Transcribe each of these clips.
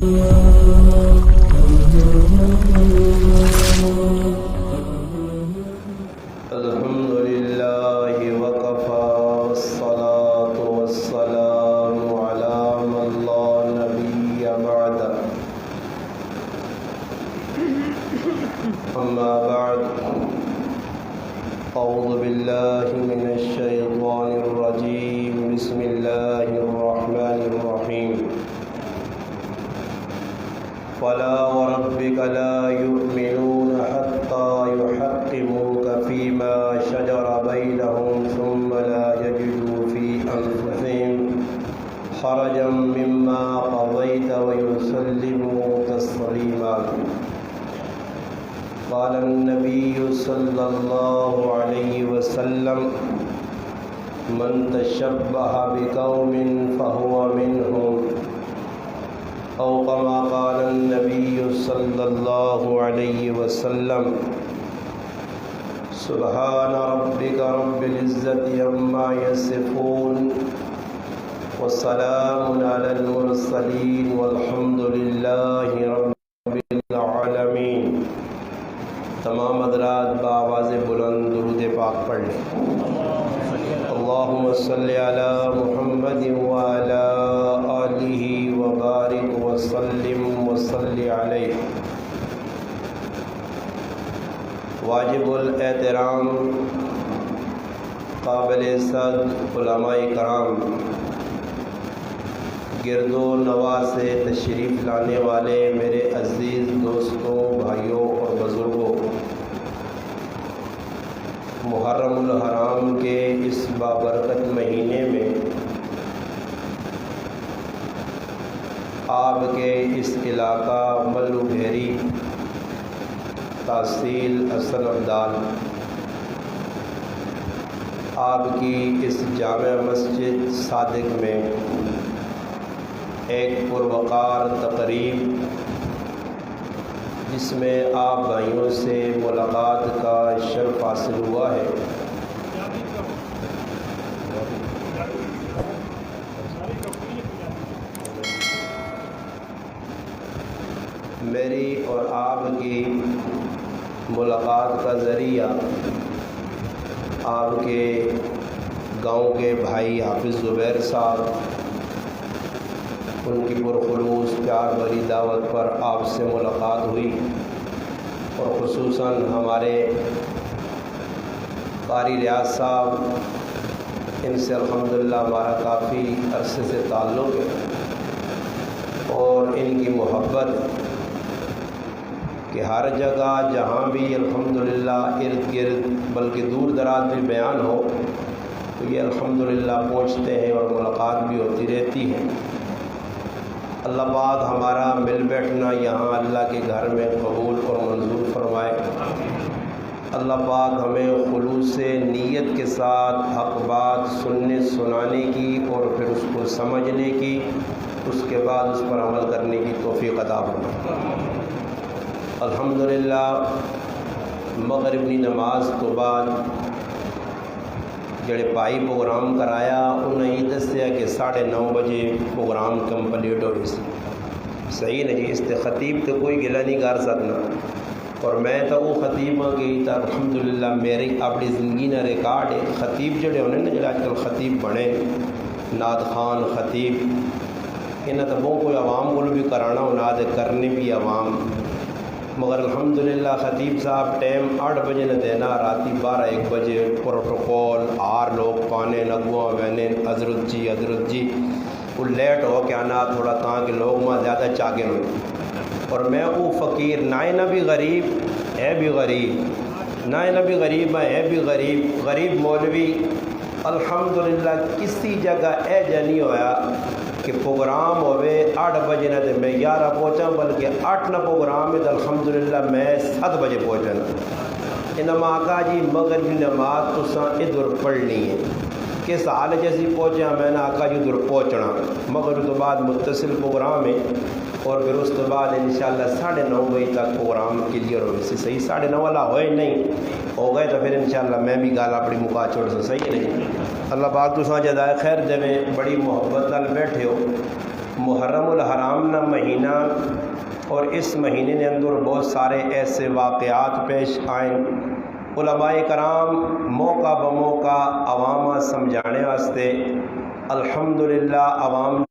الحمد لله وكفى والصلاة والسلام على من لا نبي بعده أما بعد أعوذ بالله من الشيطان الرجيم بسم الله الرحمن الرحيم فلا وربك لا يؤمنون حتى يحكموك فيما شجر بينهم ثم لا يجدوا في أنفسهم حرجا مما قضيت ويسلموا تسليما قال النبي صلى الله عليه وسلم من تشبه بقوم فهو منهم أو كما قال النبي صلى الله عليه وسلم سبحان ربك رب العزة عما يصفون والسلام على المرسلين والحمد لله رب العالمين. تمام حضرات بآواز بلند درود پاک پڑھ لیں. اللہم صلی علی محمد وعلی آلہ وبارک وسلم وصلی علیہ. واجب الاحترام قابل صد علماء کرام، گرد و نواح سے تشریف لانے والے میرے عزیز دوستوں، بھائیوں اور بزرگوں، محرم الحرام کے اس بابرکت مہینے میں آپ کے اس علاقہ ملو بھیری تحصیل حسن عبدال، آپ کی اس جامع مسجد صادق میں ایک پروقار تقریب جس میں آپ بھائیوں سے ملاقات کا شرف حاصل ہوا ہے، میری اور آپ کی ملاقات کا ذریعہ آپ کے گاؤں کے بھائی حافظ زبیر صاحب، ان کی پرخلوص پیار بھری دعوت پر آپ سے ملاقات ہوئی، اور خصوصاً ہمارے قاری ریاض صاحب، ان سے الحمدللہ ہمارا کافی عرصے سے تعلق ہے، اور ان کی محبت کہ ہر جگہ جہاں بھی الحمدللہ ارد گرد بلکہ دور دراز میں بیان ہو تو یہ الحمدللہ پہنچتے ہیں اور ملاقات بھی ہوتی رہتی ہے. اللہ پاک ہمارا مل بیٹھنا یہاں اللہ کے گھر میں قبول اور منظور فرمائے. اللہ پاک ہمیں خلوص نیت کے ساتھ حق بات سننے سنانے کی اور پھر اس کو سمجھنے کی، اس کے بعد اس پر عمل کرنے کی توفیق عطا فرمائے. الحمدللہ مغربی نماز تو بعد جڑے پائی پروگرام کرایا انہیں یہ دسیا کہ 9:30 بجے پروگرام کمپلیٹ ہو سی. صحیح نہیں جی، اس تے خطیب تو کوئی گلا نہیں کر سکنا، اور میں تو وہ خطیب ہاں کہ الحمدللہ میری اپنی زندگی نہ ریکارڈ ہے. خطیب جڑے ہونے نا، جڑے آج کل خطیب بنے، نعت خوان خطیب، انہیں تو بہت کوئی عوام کو بھی کرانا ہونا دے کرنے بھی عوام، مگر الحمدللہ خطیب صاحب ٹائم 8 بجے نہ دینا، راتی 12-1 بجے پروٹوکول آر لوگ پانے نگواں وینے حضرت جی وہ لیٹ ہو کے آنا تھوڑا تاکہ لوگ ماں زیادہ چاگے ہوئے. اور میں وہ فقیر نہ بھی غریب ہے بھی غریب، نہ بھی غریب ہے بھی غریب مولوی الحمدللہ کسی جگہ اے جا نہیں ہویا کہ پروگرام ہوئے 8 بجے نہ دے میں 11 پہنچا، بلکہ 8 نہ پروگرام ہے تو الحمدللہ میں 7 بجے پہنچنا. انما آقا جی مغربی نماز تو ادھر پڑھنی ہے، کس حال جیسی پہنچا میں نے آقا جی ادھر پہنچنا. مغرب تو بعد متصل پروگرام ہے، اور پھر اس کے بعد انشاءاللہ 9:30 بجے تک پروگرام کلیئر ہو سی. صحیح 9:30 والا ہوئے نہیں ہو گئے تو پھر انشاءاللہ میں بھی گال اپنی مکا چھوڑ سے. صحیح نہیں، اللہ پاک تو جزائے خیر دے، بڑی محبت نال بیٹھے ہو. محرم الحرام نہ مہینہ اور اس مہینے کے اندر بہت سارے ایسے واقعات پیش آئیں. علماء کرام موقع بموقع عوام سمجھانے واسطے الحمدللہ عوام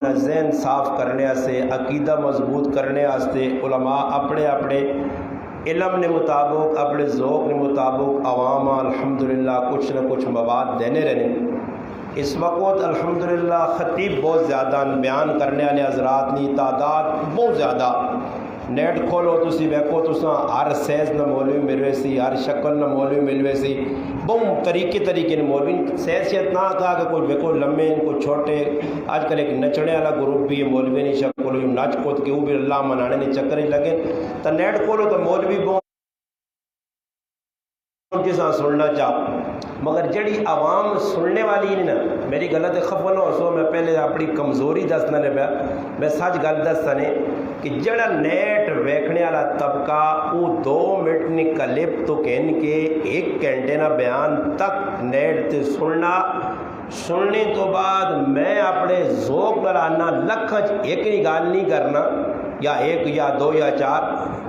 ذہن صاف کرنے واسطے عقیدہ مضبوط کرنے واسطے علماء اپنے اپنے علم نے مطابق اپنے ذوق نے مطابق عوام الحمدللہ کچھ نہ کچھ مواد دینے رہنے. اس وقت الحمدللہ خطیب بہت زیادہ بیان کرنے والے حضرات کی تعداد بہت زیادہ. نیٹ کھولو تسی ویکھو تساں ہر سیز نہ مولوی ملوے سی، ہر شکل نہ مولوی ملوے سی، بہت طریقے نے مولوی سیاست نہ کہا کہ کوئی ویکھو لمے کوئی چھوٹے. آج کل ایک نچنے والا گروپ بھی ہے مولوی نہیں شکل نچ کود کے وہ بھی اللہ منانے نہیں چکر ہی لگے. تو نیٹ کھولو تو مولوی بہت جساں سننا چاہ مگر جڑی عوام سننے والی نہیں نا میری غلط خفا نہ ہو سو میں پہلے اپنی کمزوری دسنا نے پیا میں سچ گل دستا نے کہ جڑا نیٹ ویکھنے والا طبقہ وہ 2 منٹ نے کلپ تو کہن کے 1 گھنٹے نہ بیان تک نیٹ تے سننے تو بعد میں اپنے ذوق نال آنا لکھچ ایک ہی گل نہیں کرنا یا 1 یا 2 یا 4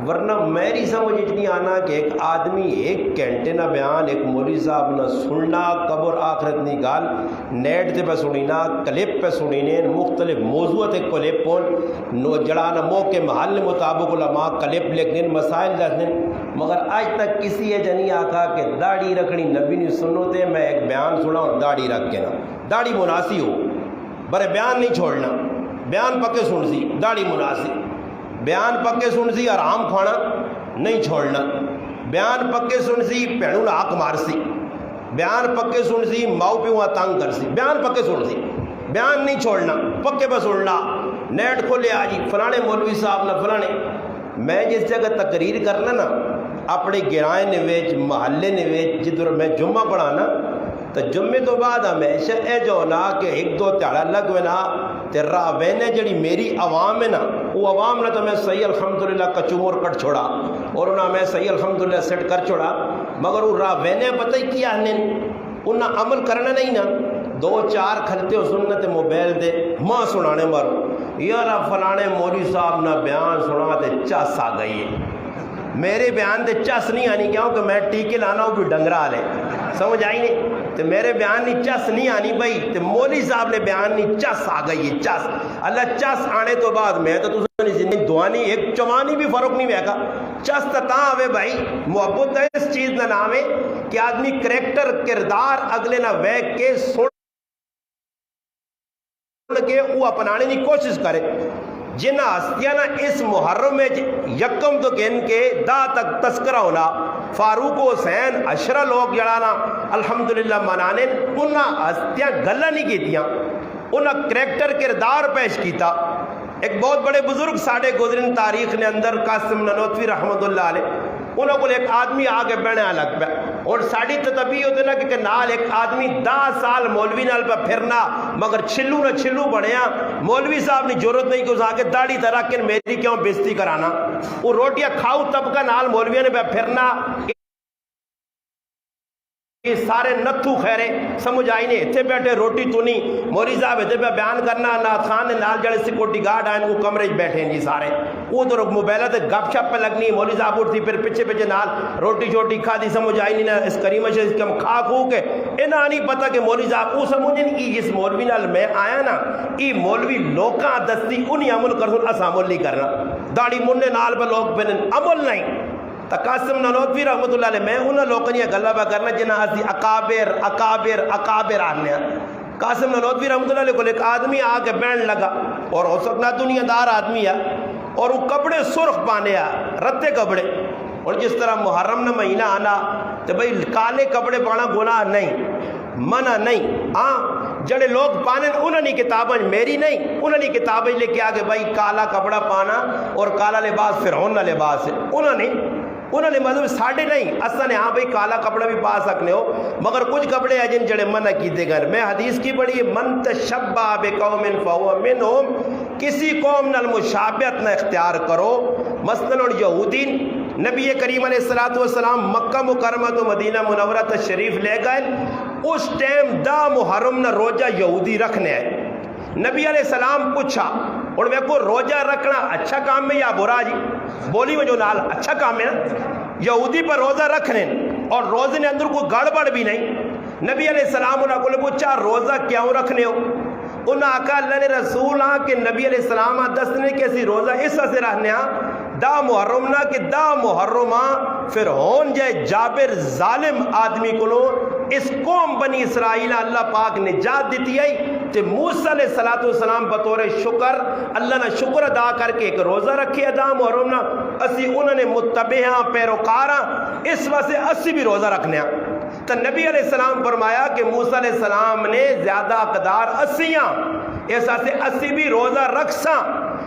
ورنہ میری سمجھ اتنی آنا کہ ایک آدمی 1 گھنٹے نہ بیان ایک مولوی صاحب نہ سننا قبر آخرت نی گال نیٹ تے پہ سنینا کلپ پہ سنینے مختلف موضوع تے کلپ پون نو جڑانا موقع محل مطابق علماء کلپ لکھنے مسائل دسنے. مگر آج تک کسی ہے جنہیں آکھا کہ داڑھی رکھنی نبی نہیں سنو تے میں ایک بیان سنا اور داڑھی رکھ کے نا داڑھی مناسی ہو برے بیان نہیں چھوڑنا. بیان پکے سن سی داڑھی مناسی، بیان پکے سن سی آرام کھانا نہیں چھوڑنا، بیان پکے سن سی بھینوں حق مار سی، بیان پکے سن سی ماؤ پیو تنگ کر سی، بیان پکے سن سی بیان نہیں چھوڑنا پکے پہ سننا. نیٹ کھولے آ جی فلانے مولوی صاحب نہ فلانے. میں جس جگہ تقریر کرنا نا اپنے گرائے نویچ محلے نویچ جدھر میں جمعہ پڑھانا تو جمعے تو بعد ہمیشہ اے جو نا کہ 1-2 تیڑا لگ نا تے راہ وینے جڑی میری عوام ہے نا وہ عوام نے تو میں صحیح الحمدللہ کچور کٹ چھوڑا اور انہاں میں صحیح الحمدللہ سیٹ کر چھوڑا مگر وہ راہ وینے پتہ ہی کیا ہے انہاں عمل کرنا نہیں نا 2-4 کھلتے ہو سنت موبائل دے ماں سنانے مارو یارا فلانے مولوی صاحب نہ بیان سنا تے چس آ گئی ہے. میرے بیان تے چس نہیں آنی کیوں کہ میں ٹیکے لانا ہوں بھی ڈنگرا لے سمجھ آئی نہیں تو میرے بیان نہیں چس نہیں آنی بھائی تو مولوی صاحب نے بیان نہیں چس آ گئی ہے چس اللہ چس آنے تو بعد میں تو زندگی دوانی ایک چوانی بھی فرق نہیں ویکا. چس تا آوے بھائی محبت اس چیز نہ نام ہے کہ آدمی کریکٹر کردار اگلے نہ ویک کے سن کے وہ اپنانے کی کوشش کرے. جنہ ہستیاں نا اس محرم میں یکم تو کہن کے دا تک تذکرہ ہونا فاروق حسین عشرہ لوگ جڑانا الحمدللہ منانے انہاں ہستیاں گلہ نہیں کیتیاں انہاں کریکٹر کردار پیش کیتا. ایک بہت بڑے بزرگ ساڑھے گزرن تاریخ نے اندر قاسم نانوتوی رحمت اللہ علیہ انہوں کو ایک آدمی آگے بڑھنے لگ پہ اور ساڑھی تطبیع ہوتے نا کہ نال ایک آدمی 10 سال مولوی نال پہ پھرنا مگر چھلو نہ چھلو بڑھیا مولوی صاحب نے ضرورت نہیں کہ اس آگے داڑھی طرح کہ میری کیوں بےزتی کرانا وہ روٹیاں کھاؤ طبقہ نال مولویوں نے پہ پھرنا یہ سارے نتھو خیرے سمجھ آئی نے اتھے بیٹھے روٹی تو نہیں مولی صاحب اتھے پہ بیان کرنا نات خان نے نال جڑے سیکورٹی گارڈ آئیں وہ کمرے بیٹھے ہیں جی سارے وہ تو موبائلہ تے گپ شپ پہ لگنی مولی صاحب اٹھتی پھر پچھے نال روٹی چھوٹی کھا دی سمجھ آئی نہیں نا اس کریمہ سے اس کے ہم کھا کھو کے انہاں نہیں پتا کہ مولی صاحب وہ سمجھیں کہ جس مولوی نال میں آیا نا یہ مولوی لوکاں دستی انہی عمل کر سن اسا عمل نہیں کرنا داڑھی مننے نال پہ لوگ پہ عمل نہیں. قاسم نانوتوی رحمت اللہ علیہ میں انہاں لوگوں نے گلہ با کرنا جنہاں اسی اکابر آنے قاسم نانوتوی رحمت اللہ علیہ کو ایک آدمی آ کے بین لگا اور ہو سکتا دنیا دار آدمی ہے اور وہ کپڑے سرخ پانے رتے کپڑے اور جس طرح محرم نہ مہینہ آنا تو بھئی کالے کپڑے پانا گناہ نہیں منع نہیں. ہاں جڑے لوگ پانے انہوں نے کتابیں میری نہیں انہوں نے کتابیں لے کے آگے بھائی کالا کپڑا پانا اور کالا لباس فرعون کا لباس ہے انہوں نے مطلب ساڑھے نہیں اصلا نے ہاں بھئی کالا کپڑا بھی پا سکنے ہو مگر کچھ کپڑے ہیں جن جڑے منع کیتے گئے. میں حدیث کی پڑھی ہے من تشبہ بقوم فہو منہم کسی قوم نال مشابہت نہ اختیار کرو. مثلا یہودی نبی کریم علیہ السلام مکہ مکرمہ تو مدینہ منورہ تشریف لے گئے اس ٹائم 10 محرم نہ روزہ یہودی رکھنے ہے نبی علیہ السلام پوچھا اور میں کو روزہ رکھنا اچھا کام ہے یا برا جی؟ بولی میں جو نال اچھا کام ہے نا، یہودی پر روزہ رکھنے اور روزے نے اندر کوئی گڑبڑ بھی نہیں۔ نبی علیہ السلام انہوں نے پوچھا روزہ کیوں رکھنے ہو؟ انہوں نے کہا اللہ نے رسول کہ نبی علیہ السلام دسنے کیسی روزہ اس سے رہنے دا محرم نہ کہ دا محرم پھر ہون جائے جابر ظالم آدمی کو لو اس قوم بنی اسرائیل اللہ پاک نجات دیتی ہے تے موسیٰ علیہ السلام بطور شکر اللہ نے شکر ادا کر کے ایک روزہ رکھے دا محرم نہ اسی انہوں نے متبعاں پیروکاراں اس واسطے اسی بھی روزہ رکھنے ہیں۔ تو نبی علیہ السلام فرمایا کہ موسیٰ علیہ السلام نے زیادہ اقدار اسیاں ایسا سے اسی بھی روزہ رکھساں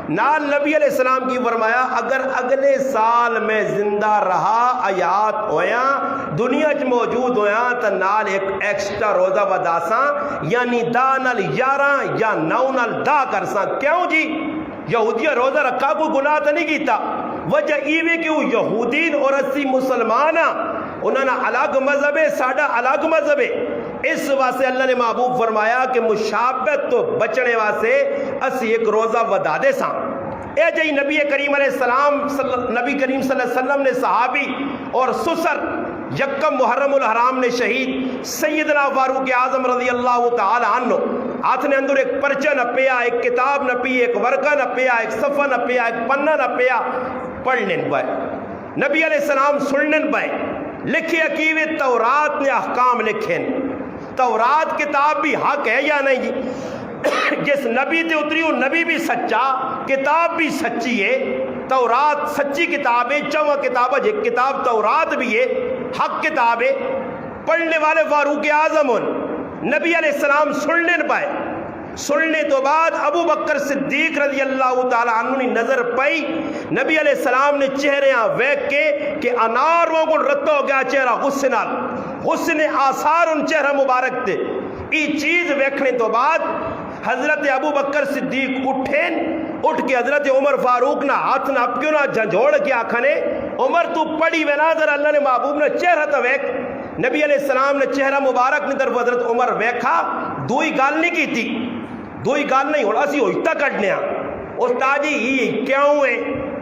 نال نبی علیہ السلام کی فرمایا اگر اگلے سال میں زندہ رہا آیات ہویا دنیا چ موجود ہویا تو نال ایک ایکسٹرا روزہ وداساں یعنی دا نال 11 یا 9 نال دا کرساں۔ کیوں جی؟ یہودیہ روزہ رکھا کوئی گناہ تو نہیں کیتا، وجہ ایوے کہ وہ یہودین اور اسی مسلمان انہوں نے الگ مذہب ہے ساڈا الگ مذہب ہے، اس واسطے اللہ نے محبوب فرمایا کہ مشابہت تو بچنے واسطے اسی ایک روزہ ودا دے ساں۔ اے جی نبی کریم علیہ السلام نبی کریم صلی اللہ علیہ وسلم نے صحابی اور سسر یکم محرم الحرام نے شہید سیدنا فاروق اعظم رضی اللہ تعالی عنہ ہاتھ نے اندر ایک پرچہ نہ پیا، ایک کتاب نہ پی، ایک ورقہ نہ پیا، ایک صفحہ نہ پیا، ایک پنہ نہ پیا، پڑھنے پائے نبی علیہ السلام سننے پائے لکھے عقیوے تورات نے احکام لکھیں۔ تورات کتاب بھی حق ہے یا نہیں جی؟ جس نبی تے اتری وہ نبی بھی سچا، کتاب بھی سچی ہے، تورات سچی کتاب ہے، چواں کتاب ہے، کتاب تورات بھی ہے، حق کتاب ہے، پڑھنے والے فاروق اعظم نبی علیہ السلام سننے پائے۔ سننے تو بعد ابو بکر صدیق رضی اللہ تعالی عنہ نے نظر پائی نبی علیہ السلام نے چہرے ویکھ کے کہ انار وہ کو رتا ہو گیا چہرہ غصے نال، حسن آثار ان چہرہ مبارک تھے۔ یہ چیز ویکھنے تو بعد حضرت ابو بکر صدیق اٹھ کے حضرت عمر فاروق نہ ہاتھ نہ اپکیوں نہ جھنجھوڑ کے آکھنے عمر تو پڑھی وینا ذرا اللہ نے محبوب نے چہرہ تو ویکھ۔ نبی علیہ السلام نے چہرہ مبارک نے طرف حضرت عمر ویکھا، دوئی گال نہیں کی تھی، دوئی گال نہیں ہونا سی ہوئیتا کٹنے استاد جی یہ کیوں ہے،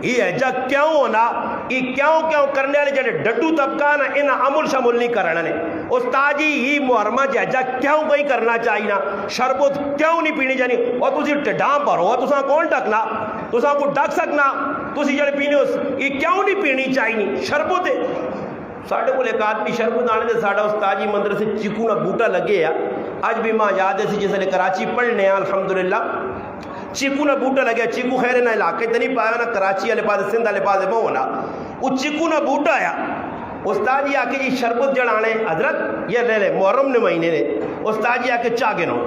یہ ایجا کیوں ہونا، یہ کیوں کرنے والے جڑے ڈڈو طبقہ نا انہاں عمل شمول نہیں کرنا نے۔ استاد جی یہ محرمہ جہجا کیوں کوئی کرنا چاہیے نا، شربت کیوں نہیں پینی جانی، اور تسی ٹڈاں بھرو تساں کون ڈکنا، تساں کو ڈک سکنا، تسی جڑے پینے ہو یہ کیوں نہیں پینی چاہیے شربت ہے۔ ساڑھے کو ایک آدمی شربت آنے دے ساڑھا استاد جی مندر سے چیکو نہ بوٹا لگے آج بھی ماں یاد ہے جس نے کراچی پڑھنے الحمدللہ چیکو نہ بوٹا لگیا، چیکو خیر نہ علاقے تے نہیں پایا نہ کراچی والے پاس سندھ والے پاس بہونا وہ چیکو نہ بوٹا آیا۔ استاد جی آ کے جی شربت جڑانے حضرت یہ لے لے محرم نے مہینے نے، استاد جی آ کے چاہ گنو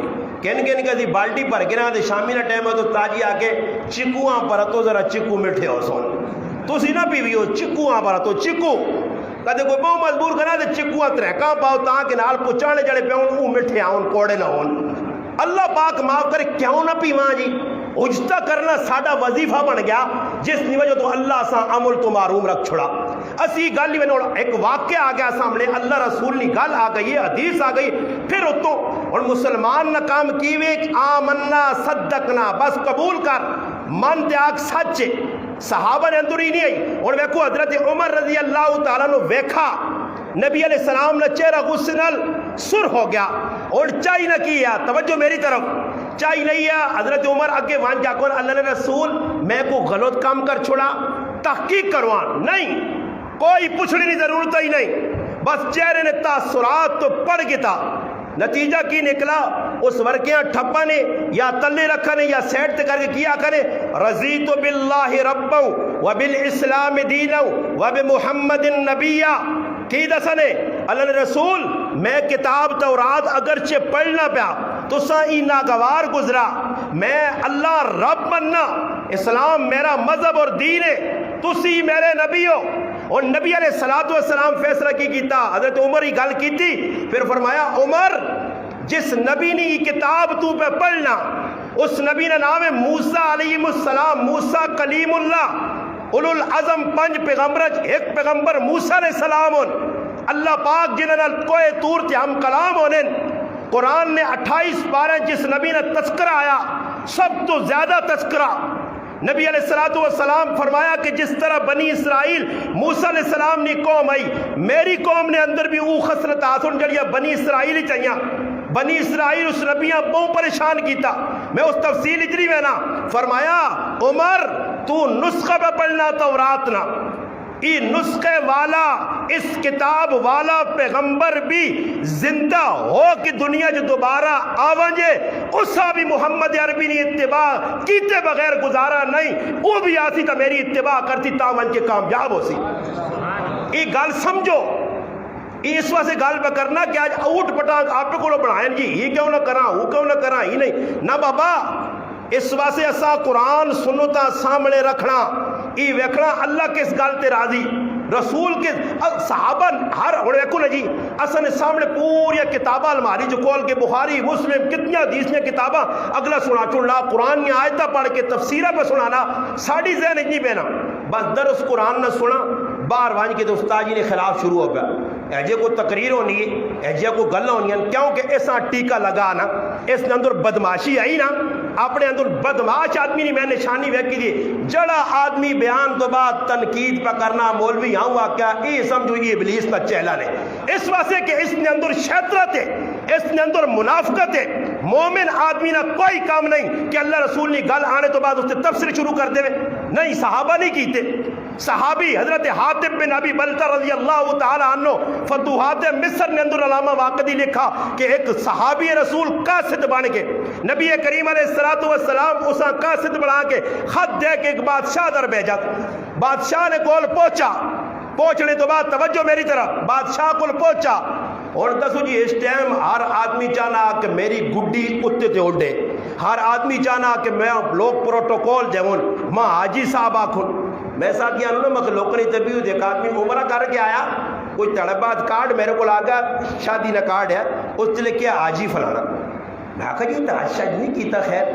کہنے دی بالٹی بھر کے نہ شامی نہ ٹائم ہے تو استاد جی آ کے چیکو پر تو ذرا چیکو میٹھے ہو سون تسی نہ پیوی ہو چیکو پر تو چیکو کدے کوئی بہو مجبور کرنا تو چیکو ترکاں پاؤ تاکہ نال پچانے جڑے پہ وہ میٹھے آن کوڑے نہ ہون۔ اللہ پاک معاف کرے کیوں نہ پیواں جی، اجتا کرنا ساڈا وظیفہ بن گیا جس کی وجہ تو اللہ سا عمل تو معروم رکھ چھڑا۔ اسی گل ہی میں ایک واقعہ آ گیا سامنے، اللہ رسول کی گل آ گئی ہے، حدیث آ گئی، پھر اتو اور مسلمان نہ کام کیوے آمنا صدقنا بس قبول کر من تے آگ سچ ہے۔ صحابہ نے اندر ہی نہیں آئی اور ویکھو حضرت عمر رضی اللہ تعالیٰ نے ویکھا نبی علیہ السلام نے چہرہ غصے نال سر ہو گیا اور چاہی نہ کیا، توجہ میری طرف چاہی نہیں ہے۔ حضرت عمر اگے وان جا کر اللہ نے رسول میں کو غلط کام کر چھوڑا، تحقیق کروان نہیں، کوئی پوچھنے کی ضرورت ہی نہیں، بس چہرے نے تاثرات تو پڑ گیا۔ نتیجہ کی نکلا اس ورکیاں ٹھپا نے یا تلے رکھا نے یا سیٹ کر کے کیا کرے رضیت باللہ ربا وبالاسلام دینا وبمحمد نبیا کی دسنے اللہ نے رسول میں کتاب تورات اگرچہ پڑھنا پیا تو سائی ناگوار گزرا، میں اللہ رب بننا، اسلام میرا مذہب اور دین ہے، تسی میرے نبی ہو۔ اور نبی علیہ السلام فیصلہ کی کیتا، حضرت عمر ہی گل کی تھی، پھر فرمایا عمر جس نبی نے یہ کتاب تو پہ پڑھنا اس نبی نے نام ہے موسیٰ علیہ السلام، موسیٰ کلیم اللہ، اولو العظم 5 پیغمبر ایک پیغمبر موسیٰ علیہ السلام اللہ پاک جنہاں کوئے تور تے ہم کلام ہونے۔ قرآن نے 28 پارے جس نبی نے تذکرہ آیا سب تو زیادہ تذکرہ نبی علیہ الصلوۃ والسلام فرمایا کہ جس طرح بنی اسرائیل موسیٰ علیہ السلام نے قوم آئی میری قوم نے اندر بھی او خسرت آسن جڑیا بنی اسرائیل ہی چاہیے بنی اسرائیل اس ربیاں بہت پریشان کیتا میں اس تفصیل اجری میں نا فرمایا عمر تو نسخہ پہ پڑھنا تورات نا ای نسخے والا اس کتاب والا پیغمبر بھی زندہ ہو کہ دنیا جو دوبارہ آوانجے اسا بھی محمد عربی نے اتباع کیتے بغیر گزارا نہیں وہ بھی آسی تا میری اتباع کرتی تاون کے کامیاب ہو سی ای گل سمجھو اس واسے گل پہ کرنا کہ آج اوٹ پٹانگ آپ کو بڑھائیں جی یہ کیوں نہ کراں وہ کیوں نہ کراں ہی نہیں نہ بابا اس واسے اسا قرآن سنتا سامنے رکھنا ای ویکھنا اللہ کس گل تے راضی رسول کے صحابہ ہر دیکھو نا جی اصل نے سامنے پوری کتاباں الماری جو کھول کے بخاری مسلم کتنی حدیث نے کتاباں اگلا سنا چڑنا قرآن کی آیتہ پڑھ کے تفسیرہ پہ سنانا ساڑی ذہن نہیں پہنا بس درس قرآن نہ سنا باہر وانج کے تو استاد جی نے خلاف شروع ہو گیا ایجے کو تقریر ہونی ہے ایجے کو گل ہونی ہے کیونکہ ایسا ٹیکہ لگا نا اس نے اندر بدماشی آئی نا اپنے اندر بدماش آدمی نے میں نشانی ویکھی دی جڑا آدمی بیان تو بعد تنقید پہ کرنا مولوی ہاں ہوا کیا یہ سمجھو یہ ابلیس کا چہلہ نے اس واسطے کہ اس نے اندر شیطرت ہے اس نے اندر منافقت ہے مومن آدمی نہ کوئی کام نہیں کہ اللہ رسول نے گل آنے تو بعد اس نے تفسیر شروع کر دے نہیں صحابہ نہیں کیتے صحابی حضرت حاتب بن ابی بلتہ رضی اللہ تعالی عنہ فتوحات مصر نے اندر علامہ واقعی لکھا کہ ایک صحابی رسول قاصد بن کے نبی کریم علیہ الصلوۃ والسلام اسا قاصد بنا کے خط دے کے ایک بادشاہ در بھیجا بادشاہ نے کول پہنچا پہنچنے تو بعد توجہ میری طرف بادشاہ کول پہنچا اور دسو جی اس ٹائم ہر آدمی چاہنا کہ میری گڈی اتے تے اڈے ہر آدمی چاہنا کہ میں لوگ پروٹوکول جمون ماں حاجی صاحب آخن میں ایسا کیا انہوں نے مگر لوگوں نے تبھی ایک آدمی عمرہ کر کے آیا کوئی طلبات کارڈ میرے کو آگا شادی نہ کارڈ ہے اس نے لکھا حاجی فلانا میں کہا جی تاج شاید نہیں کیتا خیر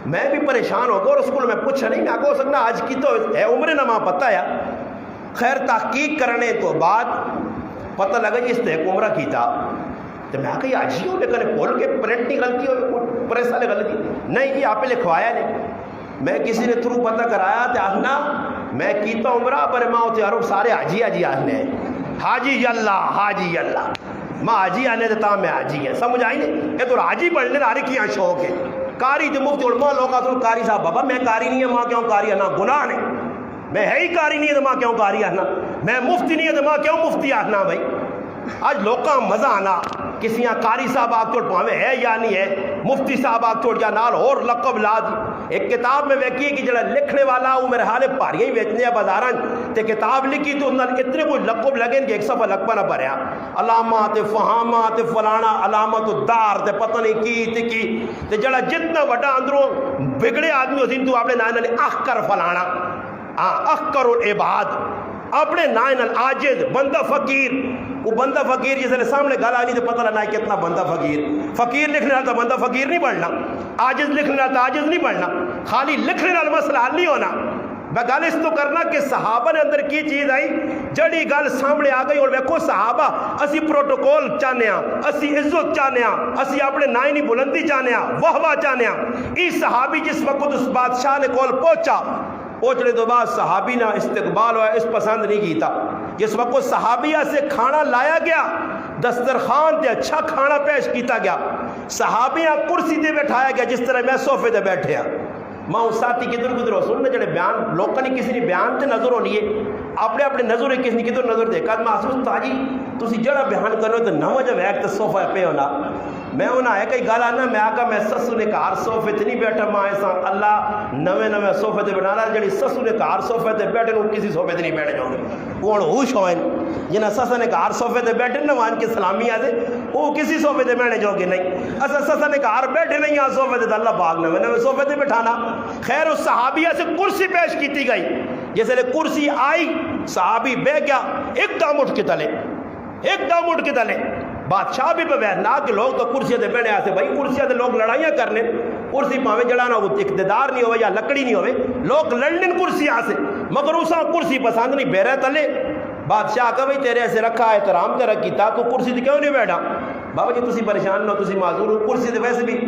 میں بھی پریشان ہو گیا اور اس کو میں پوچھا نہیں میں کہو سکنا آج کی تو ہے عمر نہ ماں پتہ ہے خیر تحقیق کرنے تو بعد پتہ لگا جی اس نے ایک عمرہ کیتا تو میں کہا یہ حاجی ہو لیکن بول کے پرنٹ نہیں غلطی ہو پریس والے غلطی نہیں یہ آپ نے لکھوایا نہیں میں کسی نے تھرو پتہ کرایا تو آخنا میں کیتا عمرہ پر ماں ہوتے عرب سارے حاجی حاجی آخنے حاجی اللہ ماں حاجی آنے دیتا میں حاجی ہے سمجھ آئی نہیں یہ تو حاجی پڑھنے داری کی یہاں شوق ہے کاری جو مفتی علماء لوگ آتا ہوں کاری صاحب بابا میں کاری نہیں ہے ماں کیوں کاری ہے نا گناہ نہیں میں ہے ہی کاری نہیں ہے تو ماں کیوں کاری آنا میں مفتی نہیں ہے تو ماں کیوں مفتی آنا بھائی آج لوگ کا مزہ آنا کسی یہاں قاری صاحب آگ چوٹ پاوے ہے یا نہیں ہے مفتی صاحب آگ چوٹ یا نال اور لقب لا دی ایک کتاب میں ویکھی کہ جڑا لکھنے والا وہ میرے حال پاریاں ہی بیچنے ہیں بازاران تے کتاب لکھی تو انہوں اتنے کوئی لقب لگیں کہ ایک صفحہ لقبہ نہ بھریا علامات فہامات فلانا علامت الدار تے پتہ نہیں کی تے جڑا جتنا وڈا اندروں بگڑے آدمی ہوتی تو اپنے نائن نے اخکر فلانا اخکر العباد اپنے نائن العاجز بندہ فقیر وہ بندہ فقیر جس نے سامنے گالا نہیں تو پتہ لگنا ہے کتنا بندہ فقیر لکھنے والا تو بندہ فقیر نہیں پڑھنا عاجز لکھنے والا تو عاجز نہیں پڑھنا خالی لکھنے والا مسئلہ حل نہیں ہونا میں گل اس تو کرنا کہ صحابہ نے اندر کی چیز آئی جڑی گل سامنے آ گئی اور ویکھو صحابہ اسی پروٹوکول چاہنے ہاں اسی عزت چاہنے ہاں اسی اپنے نائنی بلندی چاہنے ہاں واہ چاہنے ہاں اس صحابی جس وقت اس بادشاہ نے کول پہنچا پہنچنے تو بعد صحابی نہ استقبال ہوا اس پسند نہیں کیتا جس وقت صحابیہ سے کھانا لایا گیا دسترخوان تے اچھا کھانا پیش کیتا گیا صحابیہ کرسی تے بیٹھایا گیا جس طرح میں صوفے تے بیٹھے ہیں ماں اس ساتھی کدھر کدھر ہو سن جڑے بیان لوگوں نے کسی نے بیان تے نظر ہونی ہے اپنے اپنے نظر کسی نے کدھر نظر دیکھا محسوس تاجی تسی جڑا بیان کرو تو نہ وجہ ویک تے صوفہ پہ ہونا میں انہاں ہے کئی گل آنا میں آکا میں سسو نے کار صوفے تے نہیں بیٹھا ماں ایسا اللہ نوے صوفے تے بنانا جڑی سسو نے کار صوفے تے بیٹھے وہ کسی صوفے تے نہیں بیٹھے جاؤ گے وہ ہوش ہوئیں جنہیں سسا نے کار صوفے تے بیٹھے نہ وہاں کے سلامی آتے وہ کسی صوفے تے بیٹھے جاؤ گے نہیں اصل سسا نے کار بیٹھے نہیں آ صوفے تے اللہ پاک نے نوے صوفے تے بٹھانا خیر اس صحابیہ سے کرسی پیش کیتی گئی جیسے کرسی آئی صحابی بہ گیا ایک دم اٹھ کے تلے بادشاہ بھی بیٹھنا کہ لوگ تو کرسیاں تے بیٹھے آتے بھائی کرسیاں تے لوگ لڑائیاں کرنے کرسی پاوے جڑانا وہ اقتدار نہیں ہوئے یا لکڑی نہیں ہوئے لوگ لڑنے کرسی آسے مگر اساں کرسی پسند نہیں بیرے تلے بادشاہ کہا بھائی تیرے ایسے رکھا احترام تے رکھی تا تو کرسی تے کیوں نہیں بیٹھا بابا جی تسی پریشان نہ تسی معذور ہو کرسی تے ویسے بھی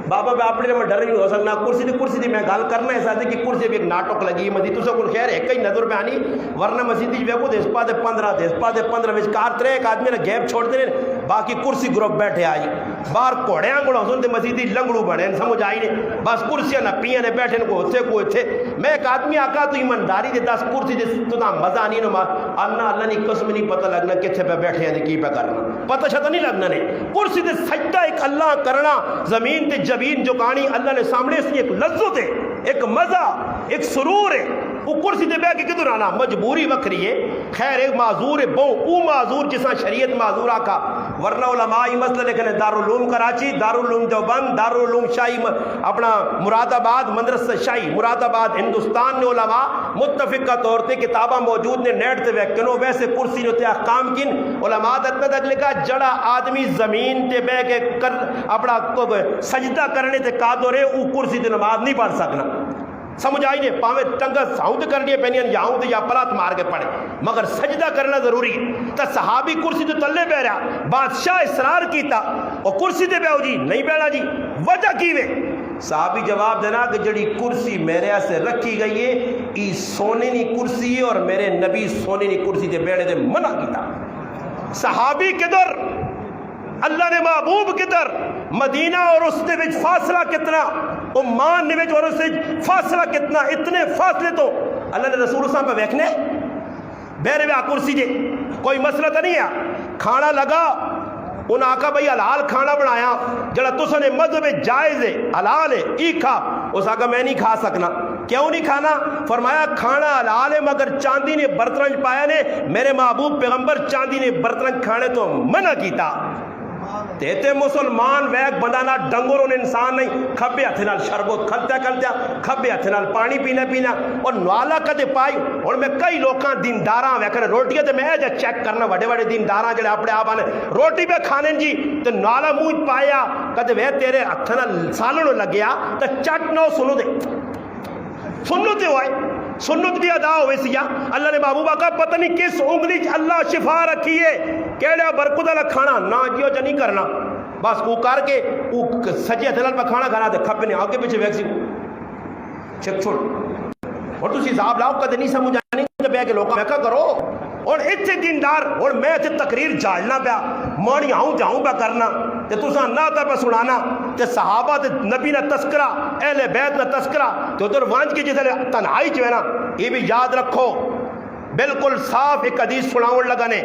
بابا میں اپنے میں ڈر نہیں ہو سکنا کرسی دی میں گل کرنا ہے ساتھ کہ کرسی بھی ایک ناٹک لگی ہے مزید تو کو خیر ایک ہی نظر میں آنی ورنہ مسجد جو کو دس پا دے 15 وچ کار ترے ایک آدمی نے گیپ چھوڑ دے باقی کرسی گروپ بیٹھے آئی باہر کوڑیاں گڑا سن تے مسجد لنگڑو بنے سمجھ آئی نے بس کرسیاں نہ پیاں نے بیٹھے کو تھے میں ایک آدمی آکا تو ایمانداری دے 10 کرسی دے تو نہ مزہ نہیں نہ اللہ نے قسم نہیں پتہ لگنا کتنے پہ بیٹھے ہیں کی پہ کرنا پتہ شتہ نہیں لگنا نے کرسی دے سجدہ ایک اللہ کرنا زمین تے جبین جو کہانی اللہ نے سامنے اس کی ایک لذت ہے ایک مزہ ایک سرور ہے وہ کرسی دے بے کے کدھر آنا مجبوری وکری ہے خیر ایک معذور ہے او معذور جسا شریعت معذور آکا ورنہ علماء مسئلہ لکھنے دارالعلوم کراچی دارالعلوم دیوبند دارالعلوم شاہی اپنا مراد آباد مدرسہ شاہی مراد آباد ہندوستان نے علماء متفقہ طور تے کتابہ موجود نے نیٹ تے ویکنو ویسے کرسی جو تے احکام کن علماء اتنا تک لکھا جڑا آدمی زمین تے بے کے کر اپنا سجدہ کرنے تے قادر ہے او کرسی تے نماز نہیں پڑھ سکنا سمجھ آئی نہیں پاوے ٹنگا ساؤنڈ کرنی پہنی یا ہوں یا پلات مار کے پڑے مگر سجدہ کرنا ضروری ہے تا صحابی کرسی تو تلے بہ رہا بادشاہ اصرار کیتا اور کرسی تے بیاؤ جی نہیں بینا جی وجہ کیوے صحابی جواب دینا کہ جڑی کرسی میرے سے رکھی گئی ہے ای سونے نی کرسی ہے اور میرے نبی سونے نی کرسی تے بیڑے دے منع کیتا صحابی کدھر اللہ نے محبوب کدھر مدینہ اور اس دے وچ فاصلہ کتنا عمان نے وچ اور اس دے فاصلہ کتنا اتنے فاصلے تو اللہ نے رسول صاحب پہ ویکھنے بیرے ویا کرسی جے کوئی مسئلہ تو نہیں ہے کھانا لگا انہاں آقا بھئی حلال کھانا بنایا جڑا تساں نے مذہب جائز ہے حلال ہے ای کھا اس آقا میں نہیں کھا سکنا کیوں نہیں کھانا فرمایا کھانا حلال ہے مگر چاندی نے برتن پایا نے میرے محبوب پیغمبر چاندی نے برتن کھانے تو منع کیتا تیتے مسلمان ویک بندانا ڈنگروں نے انسان نہیں کھبے ہتھے نال شربت کھلتا کھبے ہتھے نال پانی پینا اور نوالا کدے پائی اور میں کئی لوکاں دینداراں ویکھنے روٹیاں تے میں جا چیک کرنا وڈے دینداراں جڑے اپنے آپ آنے روٹی پہ کھانے جی تے نوالا منہ پایا کدے وے تیرے ہتھ نال سالن لگیا تے چٹ نو سنو تے ہوئے سنت بھی ادا ہوئے سیا اللہ نے محبوبہ کا پتہ نہیں کس انگلی اللہ شفا رکھی ہے کیڑا برکت والا کھانا نہ جیو جا نہیں کرنا بس وہ کر کے وہ سجے ہتھے نال پہ کھانا کھانا تے کھپے نے آگے پیچھے ویکسی چھک چھوڑ اور تسی حساب لاؤ کدے نہیں سمجھ آنی کہ بے کے لوکاں ویکھا کرو اور اتنے دیندار اور میں اتنے تقریر جھاڑنا پیا مانی آؤں جاؤں پہ کرنا تے تساں نعتاں پہ سنانا تے صحابہ تے نبی نہ تذکرہ اہل بیت نہ تذکرہ تے ادھر وانج کی جسے تنہائی جو ہے نا یہ بھی یاد رکھو بالکل صاف ایک حدیث سناؤں لگانے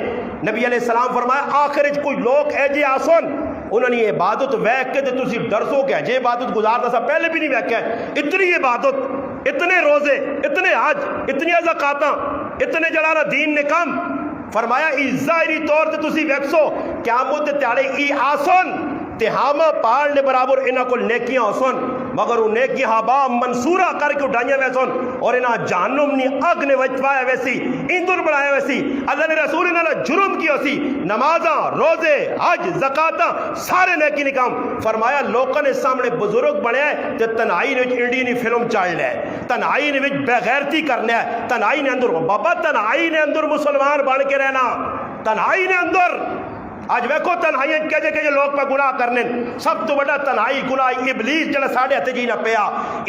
نبی علیہ السلام فرمایا آخر کوئی لوگ اے جی آسن انہوں نے عبادت ویک کے تے تسی ڈرسو کہ جے عبادت گزارتا سا پہلے بھی نہیں ویکھیا اتنی عبادت اتنے روزے اتنے حج اتنی زکاتاں اتنے جڑانا دین نے کم فرمایا ای ظاہری طور تے تسی ویکسو قیامت تیارے ای آسن تہامہ پاڑنے برابر انہاں کو نیکیاں ہوسن مگر وہ نیکیاں ہابا منصورہ کر کے اٹھائیاں ویسن اور انہاں جہنم نی اگ نے وچوایا ویسی ایندر بڑھایا ویسی اللہ نے رسول انہاں جرم کی ہوسی نمازاں روزے حج زکاتاں سارے نیکی نکام فرمایا لوکاں نے سامنے بزرگ بنیا ہے تے تنہائی نے انڈین فلم چاڑ لیا ہے تنہائی نے بے غیرتی کرنا ہے تنہائی نے اندر بابا تنہائی نے اندر مسلمان بن کے رہنا تنہائی نے اندر آج ویکھو تنہائیاں کہ لوگ پہ گناہ کرنے سب تو بڑا تنہائی گناہ ابلیس جڑا ساڑھے ہتھے جی نہ پیا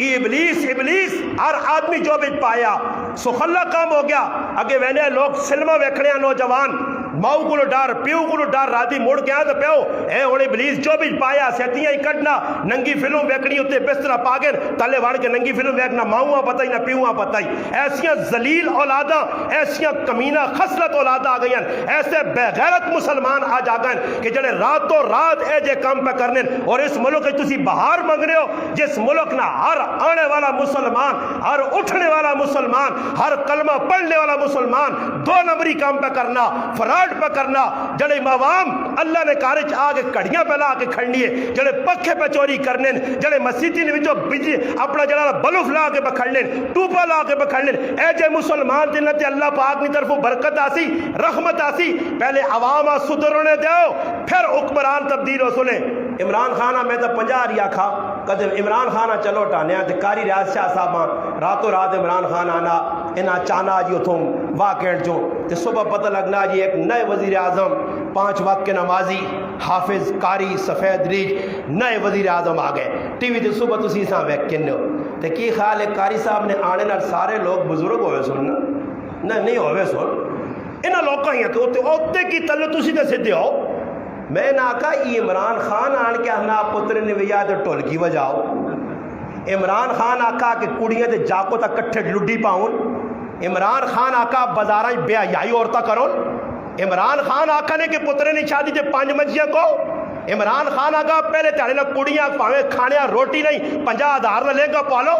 ابلیس ہر آدمی جو بھی پایا سخلا کام ہو گیا اگے وینے لوگ سلمہ ویکھنے نوجوان ماؤ کو ڈر پیو کو ڈر راتی مڑ کے آ تو پیو اے ہن ابلیس جو بھی پایا سیتیاں ہی کڈنا ننگی فلم ویکھنی تے بستر پا کے تلے وڑ کے ننگی فلم ویکھنا ماؤں پتہ ہی نہ پیواں پتہ ہی ایسیاں ذلیل اولاداں ایسیاں کمینہ خصلت اولاداں آ گئیاں ایسے بے غیرت مسلمان آ جا گئے کہ جڑے راتوں رات اے جے کام پہ کرنے اور اس ملک وچ تسی بہار منگ رہے ہو جس ملک نہ ہر آنے والا مسلمان ہر اٹھنے والا مسلمان ہر کلمہ پڑھنے والا مسلمان دو نمبری کام پہ کرنا فراڈ پہ کرنا جڑے عوام اللہ نے کارج آگے کڑیاں پہ لا کے کھڑنی ہے جڑے پکھے پہ چوری کرنے جڑے مسیتی نے جو بجلی اپنا جڑا بلوف لا کے بکھڑنے ٹوپا لا کے بکھڑنے اے جے مسلمان جنت اللہ پاک کی طرف برکت آسی رحمت آسی پہلے عوام سدھرنے دیو پھر حکمران تبدیل ہو سنے عمران خانہ میں تو 50 ریا کھا قدم عمران خانہ چلو ٹانے تے کاری ریاض شاہ صاحب راتوں رات عمران خان آنا انہاں چانا جی اتھوں واقعہ جو تے صبح پتہ لگنا جی ایک نئے وزیر اعظم 5 وقت کے نمازی حافظ قاری سفید ریچ نئے وزیر اعظم آ گئے ٹی وی تے صبح تسی ساں ویکھ کنے ہو تے کی خیال ہے قاری صاحب نے آنے نال سارے لوگ بزرگ ہوئے سن نہیں ہوئے سن انہاں لوکاں ہی تے اوتے کی تلے تسی تے سدھے ہو میں نہ آکا عمران خان آن کے اپنا پتر نے ویا تے ٹولکی وجاؤ عمران خان آکا کہ کڑیاں تے جاکو تا کٹھے لڈی پاؤن عمران خان آکا بازاراں بے حیائی عورتاں کرون عمران خان آکا نے کہ پترے نے شادی تے 5 مجھیاں کو عمران خان آکا پہلے تیارے نہ کڑیاں پاویں کھانے روٹی نہیں 50,000 نہ لے گا پالو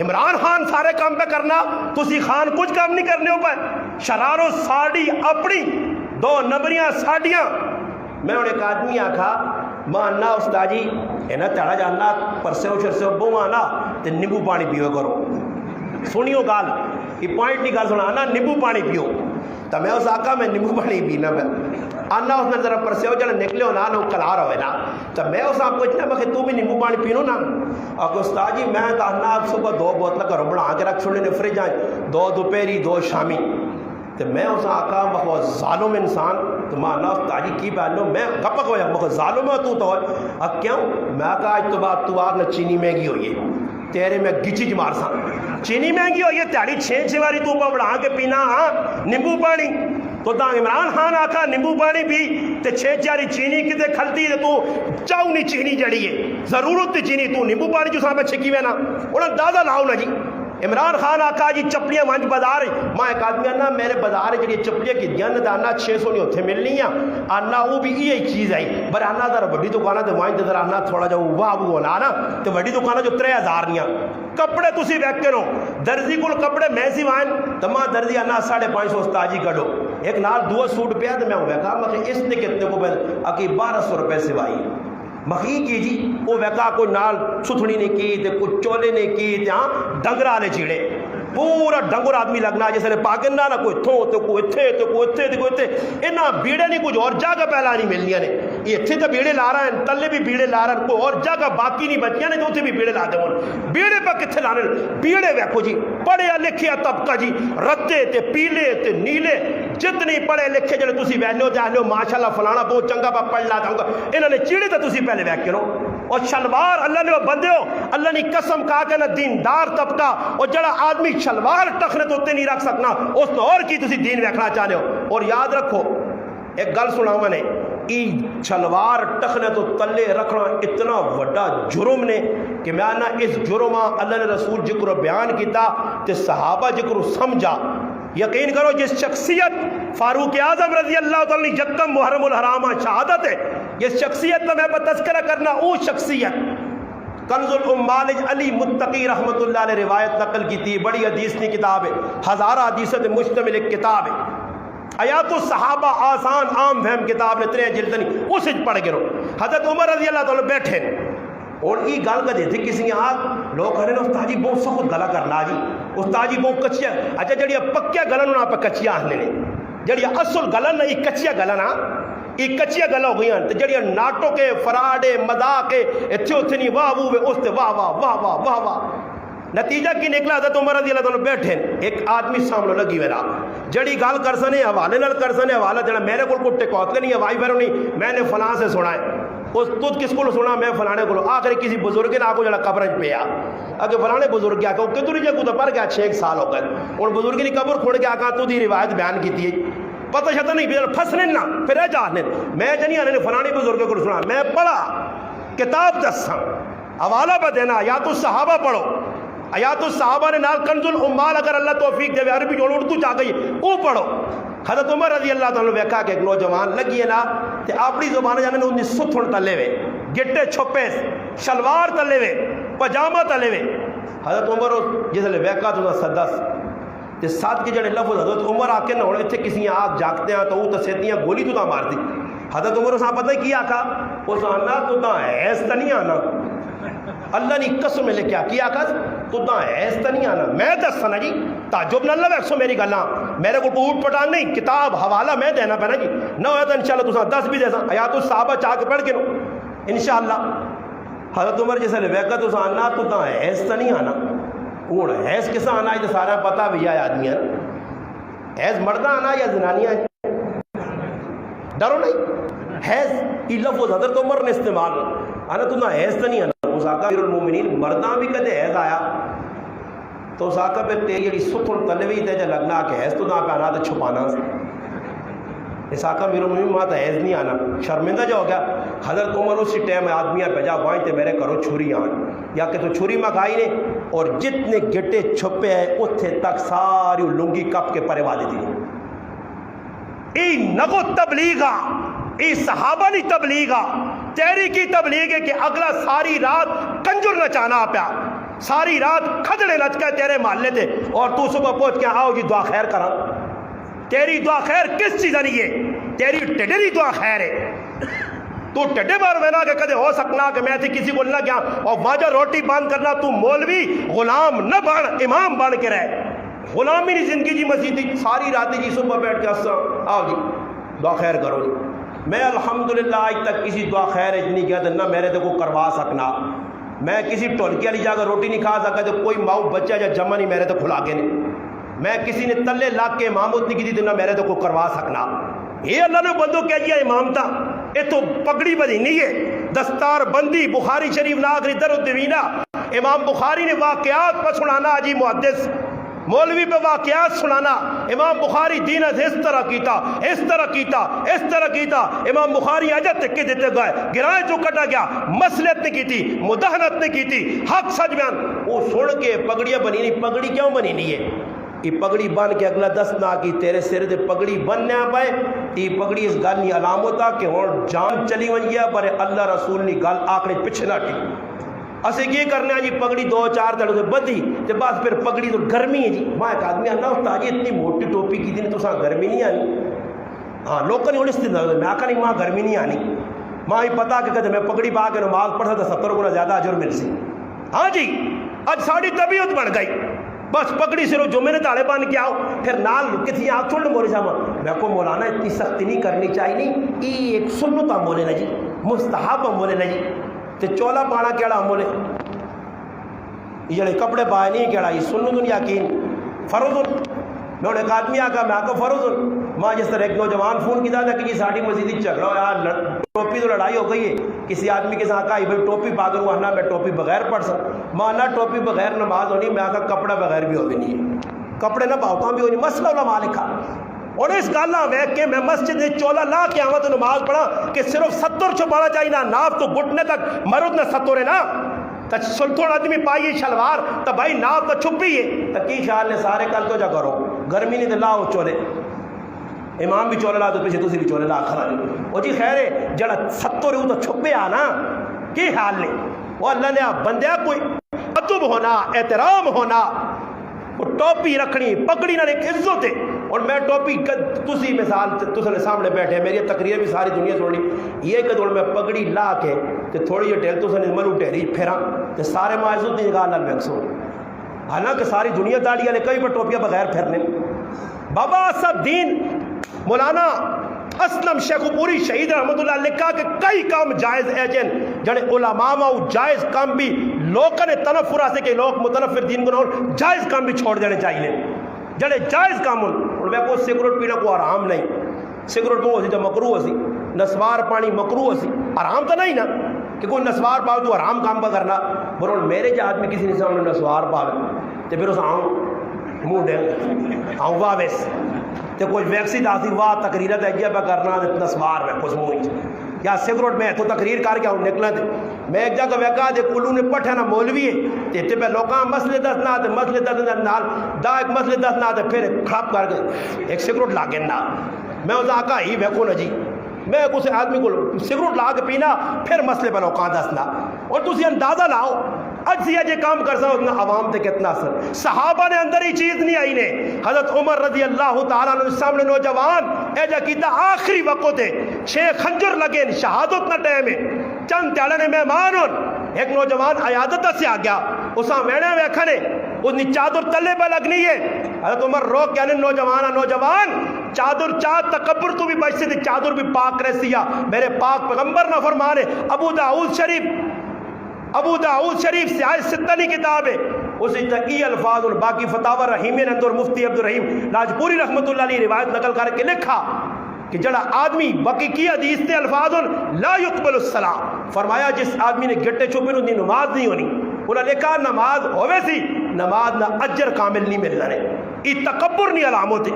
عمران خان سارے کام پہ کرنا تسی خان کچھ کام نہیں کرنے ہو پائے شرارو ساڑی اپنی 2 نمبریاں ساڑیاں میں انہیں ایک آدمی آکھا ماں انا استاجی اینا تیڑا جاننا پرسے شرسے بو آنا تے نیبو پانی پیو کرو سنیو گال یہ پوائنٹ نہیں گال سنا آنا نیبو پانی پیو تو میں اس آقا میں نیبو پانی پینا میں آنا اس نے ذرا پرسے ہو جانا نکلے ہو نا کلار ہوئے نا تو میں اس آپ کو اتنا بکے تو بھی نیبو پانی پینو نا آقا استاد جی میں تو آنا آپ صبح 2 بوتل کا ربڑا آکے رکھ چھوڑنے فریج آئیں 2 دوپہری 2 شامی تو میں اس آقا بہت ظالم انسان تو میں آنا استاد جی کی بہنو میں گپک ہویا بہت ظالم ہے تو اب کیوں میں آقا آج تو بات تو آگ نہ چینی مہنگی ہوئی ہے تیرے میں گچی مار سا چینی مہنگی ہوئی ہے تیاری 6 باری تو بڑھا کے پینا ہاں نیمبو پانی تو دا عمران خان آکھا نیمبو پانی پی تے 6 چینی کتے کھلتی تے تو چاؤ نہیں چینی جڑی ہے ضرورت تے چینی تو نیمبو پانی جو سامنے چھکی میں نا انہاں اندازہ لاؤ نا جی عمران خان آکھا جی چپلیاں وانج بازار میں ایک آدمی آنا میرے بازار جڑی چپلیاں کی دیاں نہ آنا 600 نہیں ہوتے ملنی ہیں آنا وہ بھی یہی چیز ہے پر آنا ذرا بڑی دکانہ تے وانج ذرا آنا تھوڑا جو واہ ہونا نا تو بڑی دکانہ جو 3000 نہیں کپڑے تسی ویک کرو درزی کو کپڑے میں سی وائن تمہاں درزی آنا 550 استاجی کڈو ایک نال 2 سوٹ پیا تو میں ویکھا میں اس نے کتنے کو اکی 1200 روپے سوائی مخی کی جی وہ ویکا کوئی نال ستھڑی نے کی تے کچھ چولے نے کی تے ہاں ڈنگرا لے چیڑے پورا ڈنگر آدمی لگنا جیسے پاکن نہ کوئی تھو تو کوئی اتھے تو کوئی اتھے تو کوئی اتھے انہاں بیڑے نہیں کچھ اور جگہ پہلا نہیں ملنیاں نے یہ اتھے تو بیڑے لا رہا ہیں تلے بھی بیڑے لا رہا ہیں کوئی اور جگہ باقی نہیں بچیاں نے تو اتھے بھی بیڑے لا دے بیڑے پہ کتھے لانے بیڑے ویکھو جی پڑھیا لکھیا طبقہ جی رتے تے پیلے تے نیلے جتنی پڑھے لکھے جڑے تسی ویلو جاہلو ماشاءاللہ فلانا بہت چنگا پا پڑھنا چاہوں گا انہوں نے چیڑے تے تسی پہلے ویکھ کرو اور شلوار اللہ نے وہ بندے ہو اللہ نے قسم کہا کہ نہ دیندار طبقہ اور جڑا آدمی شلوار ٹخنے تو اتنے نہیں رکھ سکنا اس نے اور کی تسی دین ویکھنا چاہنے ہو اور یاد رکھو ایک گل سنا میں نے ای شلوار ٹخنے تو تلے رکھنا اتنا وڈا جرم نے کہ میں آنا اس جرمہ اللہ نے رسول جکر بیان کیتا تے صحابہ جکر سمجھا یقین کرو جس شخصیت فاروق اعظم رضی اللہ تعالیٰ یکم محرم الحرامہ شہادت ہے جس شخصیت کا میں تذکرہ کرنا وہ شخصیت کنز الامال علی متقی رحمت اللہ علیہ روایت نقل کی تھی بڑی حدیث کی کتاب ہے 1000 حدیثوں سے مشتمل ایک کتاب ہے آیات الصحابہ آسان عام فہم کتاب نے 3 جلد نہیں اسے پڑھ کے رو حضرت عمر رضی اللہ تعالیٰ بیٹھے اور یہ گل کا دیتے کسی آگ لوگ کہنے استاد جی بہت سخت گلا کرنا جی استاد جی بہت کچیا اچھا جڑیا پکیا گلن انہاں پہ کچیا آنے نے جڑیا اصل گلن یہ کچیا گلن ہاں یہ کچیا گلا ہو گئی ہیں جڑیا ناٹو کے فراڈے مذاق کے اتھے اتھے نہیں واہ وو اس تے واہ واہ واہ واہ واہ واہ نتیجہ کی نکلا حضرت عمر رضی اللہ تعالیٰ بیٹھے ایک آدمی سامنے لگی میرا جڑی گال کر سنے حوالے نال کر سنے حوالہ جڑا میرے کو کٹے کوتلے نہیں ہوائی پھیرو نہیں میں نے فلاں سے سنا ہے اس تجھ کس کو سنا میں فلانے کو آخر کسی بزرگ نے آگو جڑا قبرج پہ اگر فلانے بزرگ کیا کہ کدھر جگہ تو پر گیا 6 سال ہو گئے اور بزرگ نے قبر کھوڑ کے آکا تو دی روایت بیان کی تھی پتہ شتا نہیں پھر پھنسنے نہ پھر جانے میں جنی آنے فلانے بزرگ کو سنا میں پڑھا کتاب دساں حوالہ پہ دینا یا تو صحابہ پڑھو آیات الصحابہ نے نال کنز الامال اگر اللہ توفیق دے عربی جو اردو چاہ گئی وہ پڑھو حضرت عمر رضی اللہ تعالیٰ نے ویکھا کہ ایک نوجوان لگی ہے نا تے اپنی زبان جانے انہیں ستھن تلے وے گٹے چھپے شلوار تلے وے پجامہ تلے وے حضرت عمر جس لئے ویکھا تو صدس تے ساتھ کے جڑے لفظ حضرت عمر آکے نہ ہونے اتھے کسی آگ جاگتے ہیں تو وہ تسیتیاں گولی تو تا مار دی حضرت عمر صاحب پتہ کیا آکھا اس آنا تو تا ایس تا نہیں آنا اللہ نے قسم لے کیا کس تو دا ایسا نہیں آنا میں دسنا جی تعجب نہ لو ایکسو میری گلاں میرے کو اوٹ پٹان نہیں کتاب حوالہ میں دینا پینا جی نہ ہویا تو انشاءاللہ تو 10 بھی دے سا آیات الصحابہ چاہ کے پڑھ کے نو انشاءاللہ حضرت عمر جیسے لے ویکا تو آنا تو دا ایسا نہیں آنا اوڑ ایس کسا آنا ہے تو سارا پتا بھی ہے آدمی ہے ایس مردہ آنا یا زنانیاں ڈرو نہیں حیض یہ لفظ حضرت عمر نے استعمال آنا تو نہ حیض تو نہیں آنا اس آقا امیر المومنین مرداں بھی کدے حیض آیا تو اس آقا پہ تیری جڑی ستھن تلوی تے جا لگنا کہ حیض تو نہ پہ آنا تو چھپانا سے اس آقا امیر المومنین ماں تو حیض نہیں آنا شرمندہ جو ہو گیا حضرت عمر اسی ٹائم آدمیاں بھیجا وائیں تے میرے کرو چھری آن یا کہ تو چھری مگائی نے اور جتنے گٹے چھپے ہیں اتھے تک ساری لنگی کپ کے پرے والے دی ای نگو تبلیغا ای صحابہ نہیں تبلیغا تیری کی تبلیغ ہے کہ اگلا ساری رات کنجر نچانا پیا ساری رات کھجڑے نچ کے تیرے محلے تھے اور تو صبح پہنچ کے آؤ جی دعا خیر کرا تیری دعا خیر کس چیز نہیں ہے تیری ٹڈری دعا خیر ہے تو ٹڈے بار وینا کہ کدے ہو سکنا کہ میں تھی کسی کو نہ گیا اور واجہ روٹی بند کرنا تو مولوی غلام نہ بن امام بن کے رہے غلامی نہیں زندگی جی مسیح ساری رات جی صبح بیٹھ کے آؤ جی دعا خیر کرو جی میں الحمدللہ آج تک کسی دعا خیر اتنی گیا تو نہ میرے تو کو کروا سکنا میں کسی ٹولکی والی جگہ روٹی نہیں کھا سکا تو کوئی ماؤ بچہ یا جمع نہیں میرے تو کھلا کے نہیں میں کسی نے تلے لاکھ کے امامت نہیں کی تھی نہ میرے تو کو کروا سکنا یہ اللہ نے بندوں کہہ دیا امام تھا یہ تو پگڑی بدی نہیں ہے دستار بندی بخاری شریف ناگری درالدوینہ امام بخاری نے واقعات پر سنانا عجی محدث مولوی پہ واقعات سنانا امام بخاری دین اس طرح کیتا اس طرح کیتا اس طرح کیتا امام بخاری اجت تک کے دیتے گئے گرائیں جو کٹا گیا مسلحت نے کی تھی مدہنت نے کی تھی حق سچ بیان وہ سن کے پگڑیاں بنی نہیں پگڑی کیوں بنی نہیں ہے یہ پگڑی بن کے اگلا دس نہ کی تیرے سر دے پگڑی بن نہ پائے یہ پگڑی اس گل نہیں علامت آ کہ ہوں جان چلی ون گیا پر اللہ رسول نے گل آکڑے پیچھے نہ ٹی اسے یہ کرنا جی پگڑی دو چار دڑوں سے بدھی تے بس پھر پگڑی تو گرمی ہے جی میں ایک آدمی آنا استاد جی اتنی موٹی ٹوپی کی تھی تو ساں گرمی نہیں آنی ہاں لوگوں نے اڑستے میں آکھا نہیں وہاں گرمی نہیں آنی ماں ہی پتا کہ کہتے میں پگڑی پا کے نماز پڑھا تو 70 گنا زیادہ اجر مل سی ہاں جی آج ساری طبیعت بن گئی بس پگڑی صرف جمعے نے تاڑے بن کے آؤ پھر نال کتنی آپ چھوڑ مولوی صاحب میں کو مولانا اتنی سختی نہیں کرنی چاہیے یہ ایک سنت ہم بولے نا جی مستحب ہم بولے نا جی تے چولا پانا کیڑا ہم بولے یہ جڑے کپڑے پائے نہیں کیڑا یہ سنت یقین فرض میں ایک آدمی آ میں آ فرض ماں جس طرح ایک نوجوان فون کیا تھا کہ جی ساڑی مسجد چل رہا یار ٹوپی تو لڑائی ہو گئی ہے کسی آدمی کے ساتھ کہا بھائی ٹوپی پا کروں آنا میں ٹوپی بغیر پڑھ سکتا ماں نہ ٹوپی بغیر نماز ہونی میں آ کپڑا بغیر بھی ہو بھی نہیں ہے کپڑے نہ پاؤتا بھی ہونی مسئلہ علماء لکھا اور اس گالا ویک کے میں مسجد نے چولا لا کے آوا تو نماز پڑھا کہ صرف 70 چھپانا چاہیے نا ناپ تو گھٹنے تک مرد نہ 70 ہے نا تو سلطان آدمی پائیے شلوار تو بھائی ناپ تو چھپی ہے تو کی خیال نے سارے کل تو جا کرو گرمی نہیں تو لاؤ چولے امام بھی چولے لا تو پیچھے تسی بھی چولے لا کھڑا نہیں وہ جی خیر ہے جڑا 70 ہے وہ تو چھپے آنا کی خیال نے وہ اللہ نے بندیا کوئی ادب ہونا احترام ہونا وہ ٹوپی رکھنی پگڑی نہ ایک عزت ہے اور میں ٹوپی تسی مثال تسے سامنے بیٹھے میری تقریر بھی ساری دنیا سننی یہ کہ میں پگڑی لا کے کہ تھوڑی جی ٹیل تسے منو ٹہری پھیرا تو سارے میں عزت دی نگاہ نال ویکسو حالانکہ ساری دنیا داڑی والے کئی پر ٹوپیاں بغیر پھیرنے بابا اسد دین مولانا اسلم شیخ پوری شہید رحمت اللہ لکھا کہ کئی کام جائز ایجن جڑے علماء ماؤ جائز کام بھی لوگوں نے تنفر آسے کہ لوگ متنفر دین کو جائز کام بھی چھوڑ دینے چاہیے جڑے جائز کام اور میں کوئی سگریٹ پینا کو آرام نہیں سگریٹ کو اسی تو مکروہ اسی نسوار پانی مکروہ اسی آرام تو نہیں نا کہ کوئی نسوار پاؤ تو آرام کام پہ کرنا برول میرے جہاز میں کسی نے سامنے نسوار پا تو پھر اس آؤں منہ دیں آؤں واہ ویس تو کوئی ویکسی داسی واہ تقریرت ہے کیا پہ کرنا نسوار میں کچھ منہ یا سگریٹ میں تو تقریر کر کے آؤں نکلا تھے میں ایک جگہ ویکا دے کلو نے پٹھا نا مولوی ہے تے پہ لوگاں مسئلے دس نہ آتے مسئلے دس نال دا ایک مسئلے دس نہ آتے پھر کھڑپ کر کے ایک سگریٹ لا کے نا میں اس آقا ہی ویکو نا جی میں اسے آدمی کو سگریٹ لا کے پینا پھر مسئلے پہ لوگاں دسنا اور تسی اندازہ لاؤ اج سے یہ کام کرسا اتنا عوام تے کتنا اثر صحابہ نے اندر ہی چیز نہیں آئی نے حضرت عمر رضی اللہ تعالیٰ عنہ سامنے نوجوان ایجا کیتا آخری وقت ہے 6 خنجر لگے شہادت نہ ٹائم ہے چند تیالے نے مہمان ایک نوجوان عیادت سے آ گیا اسا میڑے میں کھنے اس نے چادر تلے پہ لگنی ہے حضرت عمر روک کہنے نوجوان چادر چاد تکبر تو بھی بچ سے تھی چادر بھی پاک رہسی میرے پاک پیغمبر نہ فرمانے ابو داؤد شریف سیاہ ستنی کتاب ہے اسی تقی الفاظ اور باقی فتاوی رحیمین اندر مفتی عبدالرحیم لاجپوری رحمت اللہ علیہ روایت نقل کر کے لکھا کہ جڑا آدمی باقی کی حدیث نے الفاظ لا یقبل الصلاۃ، فرمایا جس آدمی نے گٹے چھپے ان کی نماز نہیں ہونی، انہوں نے کہا نماز ہوئے سی نماز نہ اجر کامل نہیں ملنا ہے، یہ تکبر نہیں علامت ہے۔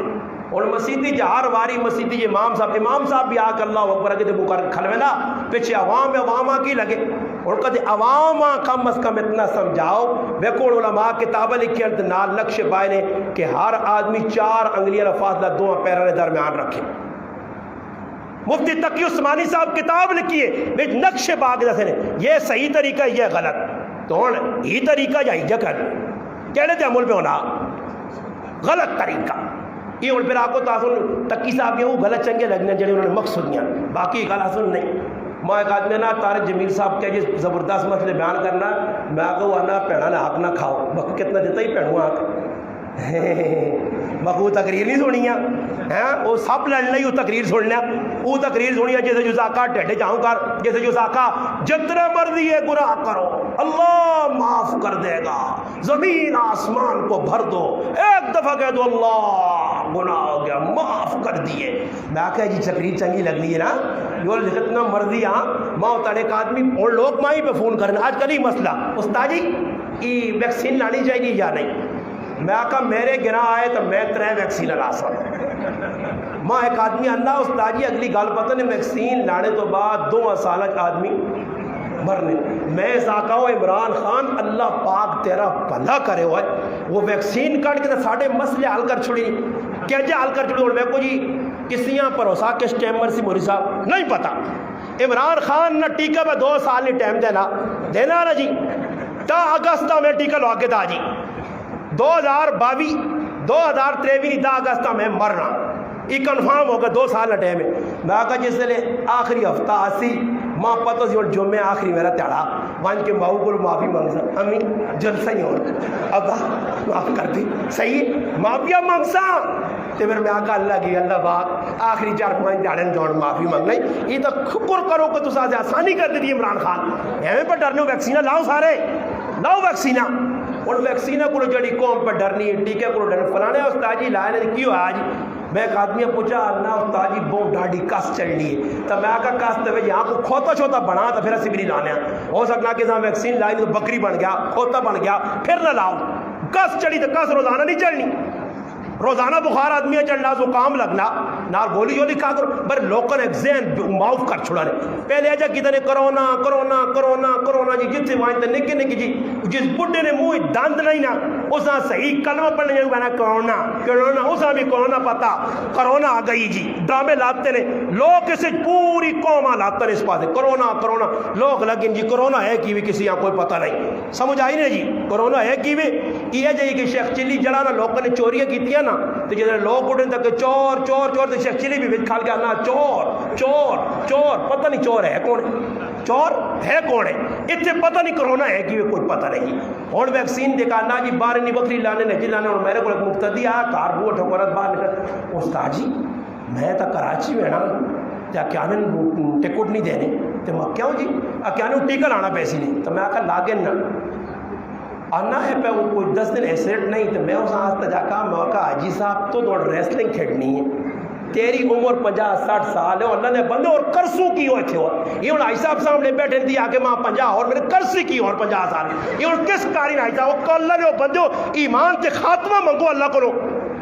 اور مسیدی جہار واری مسیدی امام صاحب بھی آ کے اللہ اکبر کے مقرر کھلوے نا پیچھے عوام کی لگے، اور کدے عوام کم از کم اتنا سمجھاؤ، دیکھو علماء کتابیں لکھی ہیں نال نقش پائے نے کہ ہر آدمی 4 انگلیاں کا فاصلہ 2 پیروں کے درمیان رکھے۔ مفتی تقی عثمانی صاحب کتاب لکھی ہے نقش باغ دسے نے یہ صحیح طریقہ یہ غلط، تو یہ طریقہ یا ہی کر کہنے تے عمل پہ ہونا غلط طریقہ یہ، اور پھر آپ کو تاثر تقی صاحب کے وہ غلط چنگے لگنے جڑے انہوں نے مقصود دیا، باقی غلط سن نہیں۔ میں ایک آدمی نا طارق جمیل صاحب کے جس زبردست مسئلے بیان کرنا، میں کہوں آنا پیڑا نہ حق نہ کھاؤ، بخو کتنا دیتا ہی پیڑوں حق بخو تقریر نہیں سنی ہے وہ سب لڑنا ہی وہ تقریر سننا، وہ تقریر سنی ہے جیسے جو ساکا ڈیڈے جاؤں کر، جیسے جو ساکا جتنا مرضی ہے گناہ کرو اللہ معاف کر دے گا، زمین آسمان کو بھر دو، ایک دفعہ کہہ دو اللہ گناہ ہو گیا معاف کر دیے۔ میں کہا جی تقریر چنگی لگنی ہے نا، یہ جتنا مرضی ہاں ماں اتنے ایک آدمی اور لوگ ماں ہی پہ فون کرنا آج کل ہی مسئلہ استاد جی یہ ویکسین لانی چاہیے یا نہیں، میں کہا میرے گناہ آئے تو میں 3 ویکسین لا سکتا۔ ماں ایک آدمی اللہ استاد جی اگلی گل پتہ نہیں ویکسین لانے تو بعد 2 سال آدمی مرنے، میں ساکا ہوں عمران خان اللہ پاک تیرا بھلا کرے ہوئے وہ ویکسین کٹ کے تو ساڑھے مسئلے حل کر چھڑی کیا جا حل کر چھڑی، اور میں کو جی کسیاں بھروسہ کس ٹائم مرسی موری صاحب نہیں پتا، عمران خان نہ ٹیکہ میں 2 سال نہیں ٹائم دینا نا جی، تا اگستہ میں ٹیکہ لوا کے دا جی 2023 10 اگست میں مرنا یہ کنفرم ہوگا 2 سال ٹائم ہے۔ میں کہا جس لئے آخری ہفتہ آسی ماں پتہ سی اور جمعہ آخری میرا تیڑا وان کے ماؤ کو معافی مانگسا امی جلسہ ہی ہو ابا معاف کر دی صحیح معافیا مانگسا تو پھر میں آقا اللہ کی اللہ باق آخری 4-5 جاڑن جوڑ معافی مانگنا یہ تو خبر کرو کہ تو ساتھ آسانی کر دی عمران خان ایویں پر ڈرنے ویکسینہ لاؤ سارے لاؤ ویکسینہ، اور ویکسینہ کو جڑی قوم پر ڈرنی ہے ٹیکے کو ڈرنے فلانے استاد جی لائے نے کیوں آج میں ایک آدمی پوچھا اللہ استاد جی بہت ڈاڑی کس چڑھنی ہے تو میں آگا کس تو یہاں کو کھوتا چھوتا بنا تو پھر اسی بھی نہیں لانے ہو سکنا کہ ویکسین لائی تو بکری بن گیا کھوتا بن گیا پھر نہ لاؤ، کس چڑھی تو کس روزانہ نہیں چڑھنی، روزانہ بخار آدمی چڑھنا زکام لگنا نہ گولی جو لکھا کرو بر لوکل ایک ذہن معاف کر چھوڑا نے پہلے ایجا کتنے کرونا کرونا کرونا کرونا جی جتنے وہاں نکے نکے جی جس بڈھے نے منہ دند نہیں نا اس نے صحیح کلمہ پڑھنے جو کہنا کرونا کرونا اس نے بھی کرونا پتا کرونا آ گئی جی ڈرامے لاتے نے لوگ اسے پوری قوم لاتے ہیں اس پاس کرونا کرونا لوگ لگیں جی کرونا ہے کہ بھی کسی یہاں کوئی پتہ نہیں سمجھ آئی نہیں جی کرونا ہے کہ بھی یہ جائے کہ شیخ چلی جڑا نا لوگوں نے چوریاں کیتیاں نا تو جیسے لوگ اٹھیں تک چور چور چور تو شیخ چلی بھی کھال کے آنا چور چور چور پتہ نہیں چور ہے کون چور ہے کون ہے اتنے پتہ نہیں کرونا ہے کہ کوئی پتہ نہیں اور ویکسین دیکھا نا جی باہر نہیں بکری لانے نہیں لانے اور میرے کو ایک مقتدی آیا کار بو ٹھکورت باہر نکل استاد جی میں تو کراچی میں نا کیا ٹکٹ نہیں دینے تو میں کیوں جی کیا نہیں ٹیکہ لانا پیسے نہیں تو میں آکا لاگن نا آنا ہے پہ وہ کوئی 10 دن ایسیٹ نہیں تو میں اس آستا جا کہا میں کہا حاجی صاحب تو دوڑ ریسلنگ کھیڑنی ہے تیری عمر 50-60 سال ہے اور اللہ نے بندے اور کرسوں کی ہوئے تھے یہ ان آئی صاحب سامنے بیٹھے تھی آگے ماں 50 اور میرے کرسی کی اور 50 سال یہ ان کس کاری آئی صاحب وہ کہا اللہ نے وہ بندے ایمان تے خاتمہ منگو اللہ کرو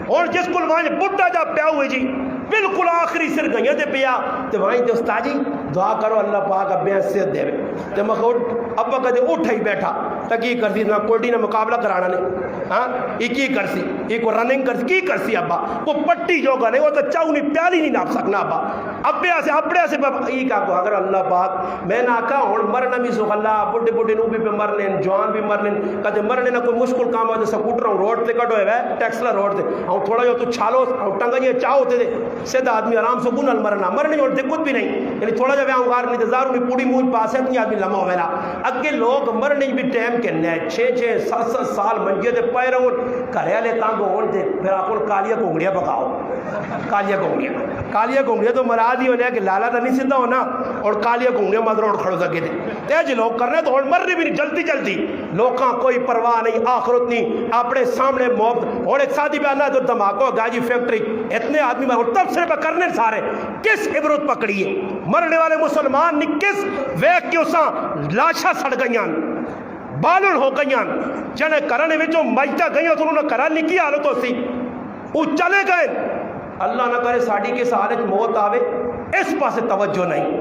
اور جس کو وہاں بڑھا جا پیا ہوئے جی بالکل آخری سر گئیاں تے پیا تو وہیں تے استاد جی دعا کرو اللہ پاک اب بے صحت دے تو میں ابا کدے اٹھ ہی بیٹھا تک یہ کرسی نہ کوٹی نے مقابلہ کرانا نہیں ہاں یہ کی کرسی یہ کو رننگ کرسی کی کرسی ابا وہ پٹی جو گا نہیں وہ تو چاہو نہیں پیالی نہیں ناپ سکنا ابا ابے سے اپنے سے یہ کہا کو اگر اللہ پاک میں نہ کہا ہوں مرنا بھی سو اللہ بڑھے بڑھے نو بھی پہ مرنے جوان بھی مرنے کدے مرنے نہ کوئی مشکل کام ہے سکوٹر ہوں روڈ تے کٹو ہے ٹیکسلا روڈ تے ہوں تھوڑا جو تو چھالو ٹنگا یہ چاہو تے سیدھا آدمی آرام سے گنل مرنا مرنے اور دقت بھی نہیں یعنی تھوڑا جا وہاں گار نہیں زارو نہیں پوری موج پاس ہے نہیں آدمی لمحہ ہوئے نا اگے لوگ مرنے بھی ٹائم ٹائم کے نئے 6-6 سال منجے دے پائے رہو گھرے والے تنگ ہون دے پھر آپ کو کالیاں گونگڑیاں پکاؤ. کالیاں گونگڑیاں تو مراد ہی ہونے کہ لالا تو نہیں سیدھا ہونا اور کالیاں گونگڑیاں مد روڈ کھڑو سکے تھے تیج لوگ کرنے تو مرنے بھی نہیں جلدی لوکاں کوئی پرواہ نہیں آخرت نہیں اپنے سامنے موت. اور ایک ساتھی بیانہ تو دھماکہ گاجی فیکٹری اتنے آدمی مر تب سے کرنے سارے کس عبرت پکڑیے مرنے والے مسلمان نے کس ویک کے اساں لاشا سڑ گئیاں بالن ہو گئیاں جنہیں کرنے وچوں مجتا گئیاں تو انہوں نے کرن نہیں کی حالت ہو سی وہ چلے گئے. اللہ نہ کرے ساڑی کے حالت موت آوے اس پاسے توجہ نہیں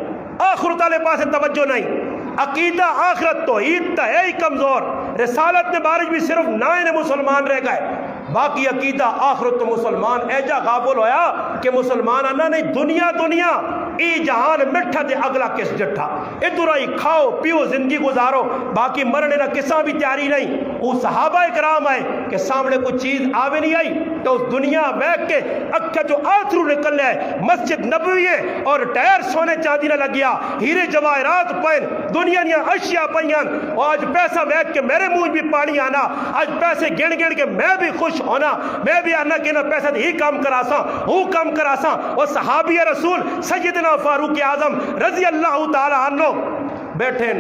آخرت والے پاسے توجہ نہیں. عقیدہ آخرت توحید تا ہے ہی کمزور. رسالت نے بارش بھی صرف نائن مسلمان رہ گئے باقی عقیدہ آخرت تو مسلمان ایجا غافل ہویا کہ مسلمان آنا نہیں دنیا ای جہان مٹھا دے اگلا کس جٹھا ادھر ہی کھاؤ پیو زندگی گزارو باقی مرنے نہ کساں بھی تیاری نہیں. وہ صحابہ کرام آئے کہ سامنے کوئی چیز آوے نہیں آئی تو اس دنیا بیٹھ کے اکھا جو آترو نکل لے مسجد نبوی ہے اور ٹائر سونے چاندی نہ لگیا ہیرے جواہرات پہن دنیا نیا اشیاء پہن اور آج پیسہ بیٹھ کے میرے منہ بھی پانی آنا آج پیسے گن کے میں بھی خوش ہونا میں بھی آنا کہ نہ پیسہ ہی کام کراساں ہوں کام کراساں. اور صحابی رسول سیدنا فاروق اعظم رضی اللہ تعالی عنہ بیٹھے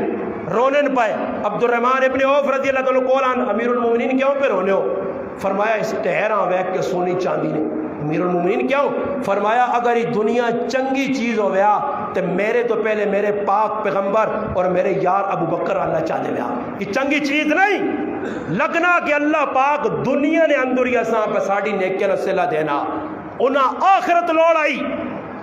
رونن پائے. عبد الرحمن ابن عوف رضی اللہ عنہ قولان امیر المومنین کیوں پہ رونے ہو؟ فرمایا اس ٹہراں ویک کے سونی چاندی نے. امیر المومنین کیوں؟ فرمایا اگر یہ دنیا چنگی چیز ہو گیا تو میرے تو پہلے میرے پاک پیغمبر اور میرے یار ابو بکر اللہ چاہتے گیا. یہ چنگی چیز نہیں لگنا کہ اللہ پاک دنیا نے اندریا ساں پہ ساڑی نیکیاں صلہ دینا انہاں آخرت لوڑ آئی.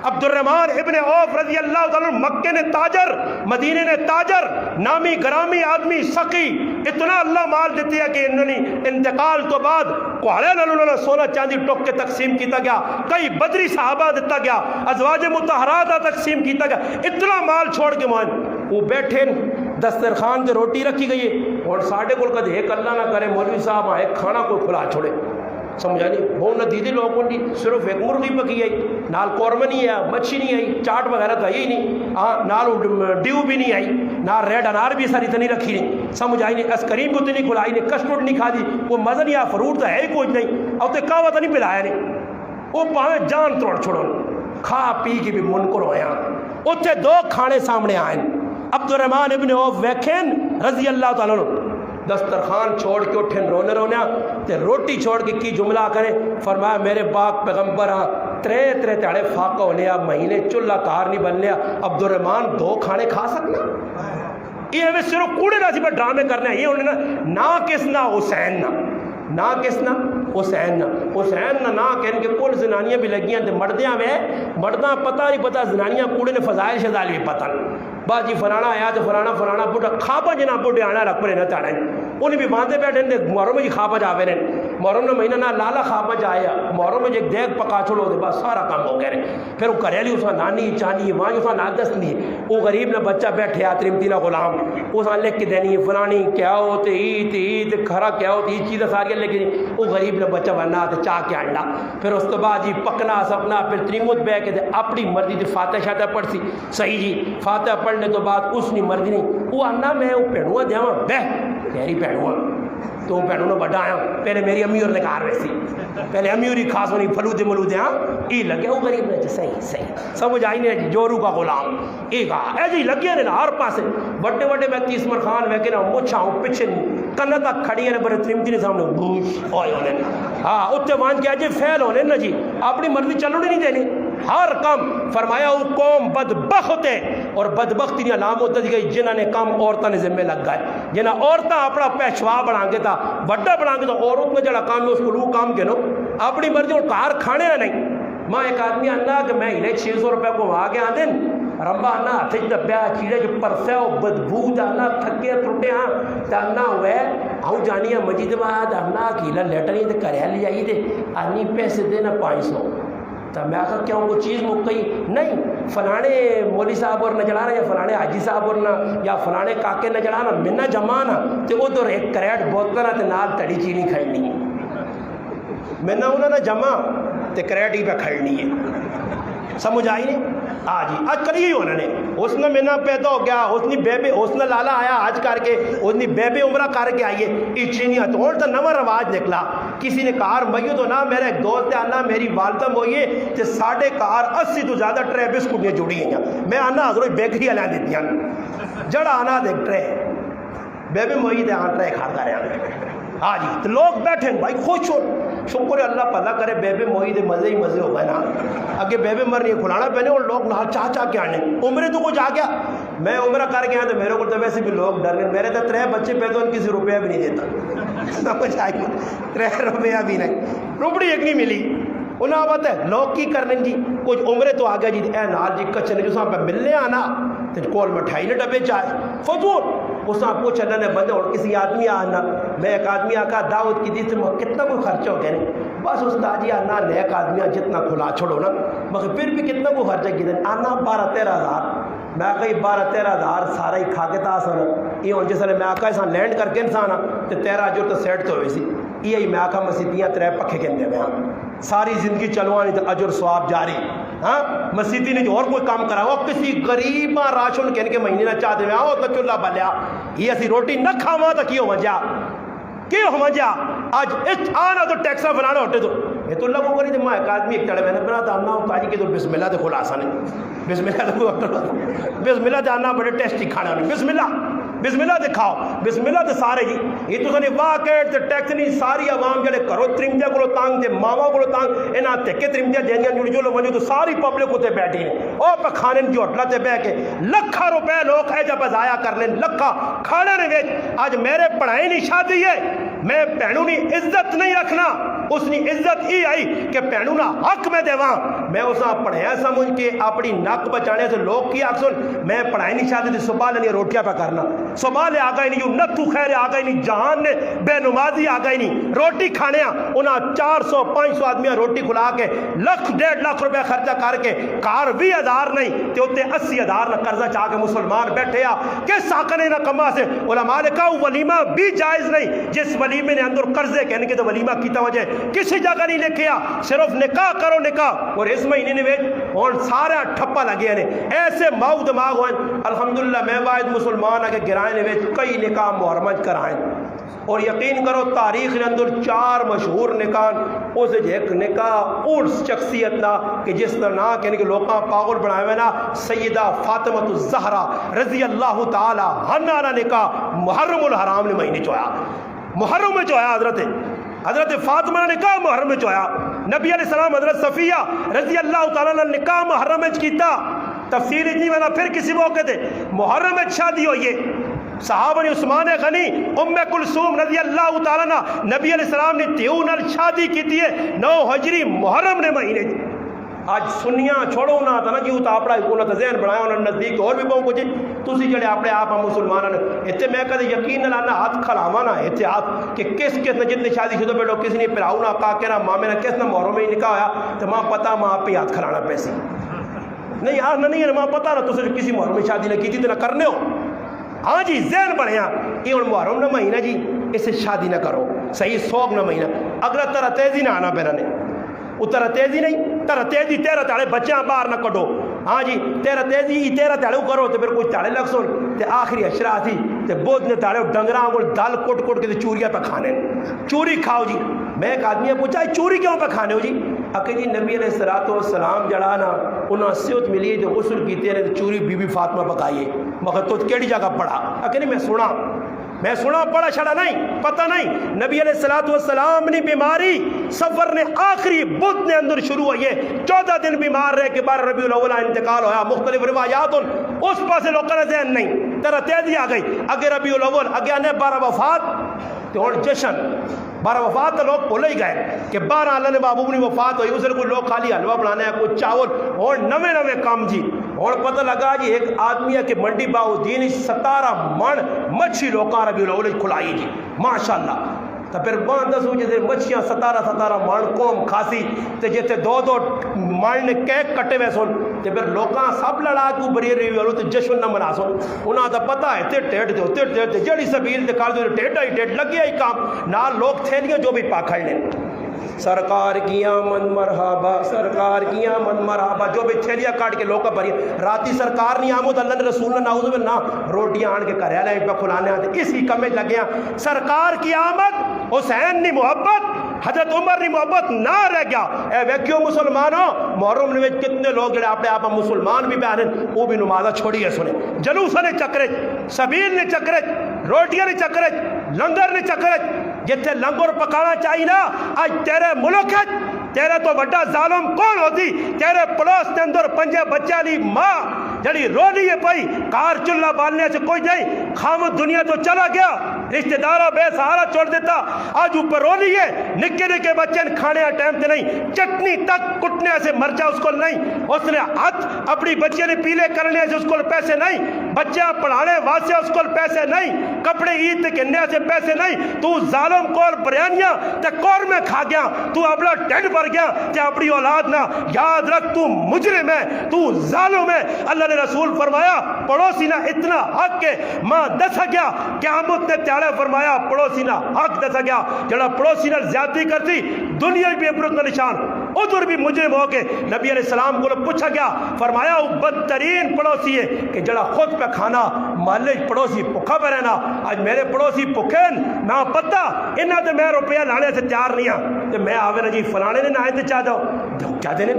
عبد الرحمن ابن عوف رضی اللہ تعالیٰ مکے نے تاجر مدینے نے تاجر نامی گرامی آدمی سخی اتنا اللہ مال دیتی ہے کہ انہوں نے انتقال تو بعد کوہڑے انہوں نے سونا چاندی ٹوک کے تقسیم کیتا گیا کئی بدری صحابہ دیتا گیا ازواج مطہرات تقسیم کیتا گیا اتنا مال چھوڑ کے مان وہ بیٹھے دسترخوان تے روٹی رکھی گئی ہے اور ساڑھے کول کدے ایک اللہ نہ کرے مولوی صاحب آئے کھانا کوئی کھلا چھوڑے سمجھا نہیں وہ نہ دیدی لوگوں نے صرف ایک مرغی پکی آئی نال قورمہ نہیں ہے مچھی نہیں آئی چاٹ وغیرہ تو آئی نہیں نال ڈیو بھی نہیں آئی نال ریڈ انار بھی ساری اتنی رکھی نہیں سمجھ آئی نہیں ایس کریم کو اتنی کھلائی نہیں کسٹرڈ نہیں کھا دی وہ مزہ نہیں آیا فروٹ تو ہے ہی کچھ نہیں اور تے کہوا تو نہیں پلایا نہیں وہ پاویں جان توڑ چھوڑو کھا پی کے بھی منکر ہویا اتنے دو کھانے سامنے آئے عبد الرحمن ابن عوف ویکھیں رضی اللہ تعالیٰ دسترخوان چھوڑ کے اٹھیں رونے تے روٹی چھوڑ کے کی جملہ کریں فرمایا میرے پاک پیغمبر ہاں ترے تاڑے فاقہ ہو لیا مہینے چلا کار نہیں بن لیا عبد الرحمن 2 کھانے کھا سکنا یہ ہمیں صرف کوڑے ناسی پر ڈرامے کرنے ہیں یہ انہیں نہ کس نہ حسین نہ کس نہ حسین نہ کہنے کے کل زنانیاں بھی لگیاں تے مردیاں میں مرداں پتہ نہیں پتہ زنانیاں کوڑے نے فضائل شزال بھی پتہ باجی فلانا آیا تو فلانا بڑھا کھاپا جنا بڑھے آنا رکھ پڑے نہ تاڑیں انہیں بھی باندھے بیٹھے ہیں محرم میں جی کھاپا جاوے رہے محرم نے مہینہ نہ لالا کھاپا جایا محرم میں جی دیکھ پکا چھوڑو دے بس سارا کام ہو گئے رہے پھر وہ کریلی اس کا نانی چانی وہاں جو اس کا نادست نہیں وہ غریب نے بچہ بیٹھے آتری امتینہ غلام اس کا لکھ کے دینی فلانی کیا ہوتے عید کھرا کیا ہوتی یہ چیزیں ساری لکھ کے وہ غریب نے بچہ بننا آتے چاہ کے انڈا پھر اس کے بعد جی پکنا سپنا پھر تریمت بے کے اپنی مرضی تھی فاتح شاتح پڑھ سی صحیح جی فاتح پڑھنے تو بعد اس نے مرضی نہیں وہ آنا میں وہ پہنوا دیا بہ تیری پہنوا تو پہنوں نے بڑا آیا پہلے میری امی اور نکار ویسی پہلے امی اور خاص ہونی پھلودے ملودے ہاں ای لگے وہ غریب نے صحیح سمجھ آئی نہیں جورو کا غلام ای کہا اے جی لگے نے ہر پاسے بڑے ویکتی اسمر خان ویکے نا مچھا ہوں پیچھے کنا تک کھڑی ہے بڑے ترمتی نے سامنے گوش ہوئے ہونے ہاں اتنے وانچ کے جی فیل ہونے نا جی اپنی مرضی چلو نہیں دینی ہر کم فرمایا وہ قوم بدبخت ہے اور بدبختی نے علام ہوتا دی گئی جنہاں نے کام عورتوں نے ذمہ لگ گئے جنہاں عورتیں اپنا پیشوا بنا کے تھا بڑا بنا کے تو عورت میں جڑا کام ہے اس کو لوگ کام کے نو اپنی مرضی اور کار کھانے نہیں ماں ایک آدمی آنا کہ میں انہیں 600 روپے کو وہاں کے آدھیں رمبا آنا ہاتھ دبیا چیڑے جو پرسے ہو بدبو جانا تھکے ٹوٹے ہاں جانا ہوئے آؤں جانی مجید بعد آنا کیلا لیٹر نہیں تو کریا لے جائیے دے آنی پیسے دینا 500 تو میں کہا کیا وہ چیز مک گئی نہیں فلانے مولی صاحب اور نہ جڑانا یا فلانے حاجی صاحب اور نہ یا فلانے کاکے نہ جڑانا منا جمانا تو ادھر ایک کریٹ بوتل تے نال تڑی چینی کھڑنی ہے منا انہوں نے جمع تے کریٹ ہی پہ کھڑنی ہے سمجھ آئی نہیں؟ جی آج کل یہی ہونا نے اس نے مینا پیدا ہو گیا اس نے بیبے اس نے لالا آیا آج کر کے اس نے بیبے عمرہ کر کے آئیے اچھینیاں تو اور تو نواں رواج نکلا کسی نے کار میو تو نہ میرا ایک دوست ہے آنا میری والدہ ہوئیے کہ ساڑھے کار 80 تو زیادہ ٹرے بسکٹیاں جڑی ہیں میں آنا اگر بیکری والا دیتی ہیں جڑا آنا دیکھ ٹرے بیبے موئی دے آن ٹرے کھاتا رہا جی تو لوگ بیٹھے بھائی خوش ہو شکر اللہ پتہ کرے بیبے موئی دے مزے ہی مزے ہو گئے نا اگے بیبے مرنی کھلانا پہنے اور لوگ نہ چاہ کے آنے عمرے تو کچھ آ گیا میں عمرہ کر کے آیا تو میرے کو تو ویسے بھی لوگ ڈر گئے میرے تو 3 بچے پیدا ان کسی روپیہ بھی نہیں دیتا نہ کچھ آئی 3 روپیہ بھی نہیں روپڑی ایک نہیں ملی انہیں بات ہے لوگ کی کرنے جی کچھ عمرے تو آ گیا جی اے نال جی کچھ جو ساں پہ ملنے آنا تو کول مٹھائی نے ڈبے چائے فضول اس آپ کو چلنے نے بندے اور کسی آدمی آنا میں ایک آدمی آکا دعوت کی دی تو کتنا کوئی خرچہ ہو گیا نہیں بس استاد جی آنا نیک آدمی جتنا کھلا چھوڑو نا مگر پھر بھی کتنا کوئی خرچہ کی دیں آنا 12-13 ہزار میں کہی 12-13 ہزار سارا ہی کھا کے تا سن یہ ہوں جس میں آکا ایسا لینڈ کر کے انسان تو 13 جو تو سیٹ تو ہوئی سی یہی میں آکا مسیتیاں 3 پکھے کہندے میں ساری زندگی چلوانی تو اجر ثواب جاری ہاں مسیدی نے جو اور کوئی کام کرا وہ کسی غریب راشن کہنے کے مہینے نہ چاہتے میں آؤ تو چولہا بلیا یہ اسی روٹی نہ کھاوا تو کیوں وجہ کیوں وجہ آج اس آنا تو ٹیکسا بنانا ہوتے تو یہ تو لگوں کری تو میں ایک آدمی ایک چڑھے میں نے بنا تو آنا ہوں تاجی کی تو بسم اللہ تو خلاصہ نہیں بسم اللہ تو آنا بڑے ٹیسٹی کھانا نہیں بسم اللہ دے کھاؤ بسم اللہ دے سارے جی یہ تو سنے واقعیت تے ٹیکس نہیں ساری عوام جڑے کرو ترمدیا کو تانگ دے ماما کو تانگ انہاں تے کے ترمدیا دینیاں جڑی جو لوگ تو ساری پبلک تے بیٹھی ہیں او پہ کھانے جو ہوٹلا تے بیٹھ کے لکھاں روپے لوگ اے جب ضائع کر لیں لکھاں کھانے نے وچ اج میرے پڑھائی نہیں شادی ہے میں بہنوں نے عزت نہیں رکھنا اس نے عزت ہی آئی کہ بہنوں نا حق میں دیواں میں اساں پڑھیا سمجھ کے اپنی نک بچانے سے لوگ کی آکھ سن میں پڑھائی نہیں شادی تے صبح لے روٹیاں پہ کرنا صبح لے آگا ہی نہیں جو نتو خیر آگا ہی نہیں جہان نے بے نمازی آگا ہی نہیں روٹی کھانے انہاں 400-500 آدمیاں روٹی کھلا کے 1.5 لاکھ روپے خرچہ کر کے کار 20,000 نہیں تے ہوتے 80,000 نہ قرضہ چاہ کے مسلمان بیٹھے کس ساکنے نہ کما سے علماء نے کہا ولیمہ بھی جائز نہیں جس ولیمے نے اندر قرضے کہنے کے تو ولیمہ کی توجہ کسی جگہ نہیں لکھیا صرف نکاح کرو نکاح اور اس مہینے نے اور سارا ٹھپا لگے ہیں ایسے ماؤ دماغ ہوئے الحمدللہ میں واحد مسلمان آگے گرائے نے کئی نکاح محرمت کرائیں اور یقین کرو تاریخ نے اندر 4 مشہور نکاح اسے ایک نکاح اس شخصیت نا کہ جس طرح کہنے کہ لوگاں پاگل بنائے ہوئے نا سیدہ فاطمہ الزہرا رضی اللہ تعالی عنہا نکاح محرم الحرام نے مہینے چویا محرم میں چویا حضرت فاطمہ نے نکاح محرم میں چویا نبی علیہ السلام حضرت صفیہ رضی اللہ تعالیٰ نے نکاح محرم میں کیتا تفسیر اتنی میں پھر کسی موقع دے محرم میں شادی ہوئی ہے صحابہ نے عثمان غنی ام کلثوم رضی اللہ تعالیٰ نبی علیہ السلام نے تیو نال شادی کی تھی 9 ہجری محرم نے مہینے آج سنیاں چھوڑو نہ تھا نا جی تو اپنا حکومت ذہن بنایا انہوں نے نزدیک اور بھی بہت کچھ تسی جڑے اپنے آپ مسلمانوں نے اتنے میں کدے یقین نہ لانا ہاتھ کھلاوا نا اتنے ہاتھ کہ کس نے جتنے شادی شدہ بیٹھو کسی نے پراؤ نہ کا کے نہ مامے نہ کس نہ محرم میں نکاح ہوا تو ماں پتہ ماں پہ ہاتھ کھلانا پیسے نہیں یار نہیں ہے ماں پتہ نہ تسی کسی محرم میں شادی نہ کی تھی تو نہ کرنے ہو ہاں جی ذہن بنیا یہ ہوں محرم نہ مہینہ جی اسے شادی نہ کرو صحیح سوگ نہ مہینہ اگلا طرح تیزی نہ آنا پیرا نے اترا تیزی نہیں ترا تیزی 13 تاڑے بچیاں باہر نہ کٹو ہاں جی 13 تیزی 13 تاڑے کرو تو پھر کوئی تاڑے لگ سن تے آخری اشرا تھی تے بود نے تاڑے ڈنگراں کو دال کوٹ کوٹ کے چوریاں پہ کھانے چوری کھاؤ جی میں ایک آدمی پوچھا چوری کیوں پہ کھانے ہو جی اکے جی نبی علیہ السلام جڑانا انہوں صحت ملی ہے جو غسل کیتے ہیں چوری بی بی فاطمہ پکائیے مگر تو کیڑی جگہ پڑھا اکے نہیں میں سنا پڑا چھڑا نہیں پتہ نہیں نبی علیہ السلام نے بیماری سفر نے آخری بدھ نے اندر شروع ہوئی ہے 14 دن بیمار رہے کہ 12 ربیع الاول انتقال ہویا مختلف روایات اس پاسے لوگوں نے ذہن نہیں ترا تیزی آ گئی اگے ربیع الاول اگے آنے 12 وفات تو اور جشن 12 وفات تو لوگ بھول ہی گئے کہ 12 اللہ نے بابو نے وفات ہوئی اسے کوئی لوگ خالی حلوہ بنانے ہیں کوئی چاول اور نوے کام جی اور پتہ لگا جی ایک آدمی ہے کہ منڈی باؤدین 17 من مچھی لوکاں ربیع الاول کھلائی جی ماشاءاللہ تو پھر وہاں دسو جیسے مچھیاں 17 من قوم کھاسی تے جیسے 2 من نے کیک کٹے ہوئے سن تے پھر لوکاں سب لڑا کو بری رہی والو تے جشن نہ منا سن انہاں دا پتہ ہے تے ٹیٹ دے جڑی سبیل تے کال دے ٹیٹا ہی ٹیٹ لگیا ہی کام نال لوگ تھیلیاں جو بھی پا کھڑ لیں سرکار کی آمد مرحبا، سرکار کی آمد مرحبا، جو بھی تھیلیاں کاٹ کے لوگ بھری راتی سرکار نہیں آمد اللہ نے رسول نے نعوذ باللہ روٹیاں آن کے کرے لے پہ کھلانے آتے اسی کمیں لگے ہیں سرکار کی آمد حسین نہیں محبت حضرت عمر نہیں محبت نہ رہ گیا اے ویکیو مسلمانوں محرم نے کتنے لوگ جڑے اپنے آپ مسلمان بھی بیان وہ بھی نمازہ چھوڑی ہے سنے جلوسہ نے چکرے سبیل نے چکرے روٹیاں نے چکرے لنگر نے چکرے جتھے لنگر پکانا چاہیے نا آج تیرے ملک ہے تیرے تو بڑا ظالم کون ہوتی تیرے پڑوس کے اندر پنجے بچہ لی ماں جڑی رو رہی ہے پئی کار چولہا بالنے سے کوئی نہیں خامد دنیا تو چلا گیا رشتہ داروں بے سہارا چھوڑ دیتا آج اوپر رو رہی ہے نکے نکے بچے کھانے کا ٹائم تے نہیں چٹنی تک کٹنے سے مرچا اس کو نہیں اس نے ہاتھ اپنی بچے نے پیلے کرنے سے اس کو پیسے نہیں بچہ پڑھانے واسطے اس کو پیسے نہیں کپڑے عید کہنے سے پیسے نہیں تو ظالم کول بریانیاں تے کور میں کھا گیا تو اپنا ڈیڈ بھر گیا تے اپنی اولاد نہ یاد رکھ تو مجرم ہے تو ظالم ہے اللہ نے رسول فرمایا پڑوسی نہ اتنا حق کے ماں دس گیا قیامت نے تیارے فرمایا پڑوسی نہ حق دس گیا جڑا پڑوسی نہ زیادتی کرتی دنیا بھی عبرت کا نشان ادھر بھی مجرم ہو کے نبی علیہ السلام کو پوچھا گیا فرمایا وہ بدترین پڑوسی ہے کہ جڑا خود پہ کھانا محلے پڑوسی بھوکا پہ رہنا آج میرے پڑوسی بھوکین میں پتہ انہاں تے میں روپیہ لانے سے تیار نہیں ہاں تے میں آوے نا جی فلانے نے نہ تے چاہ دو کیا دینے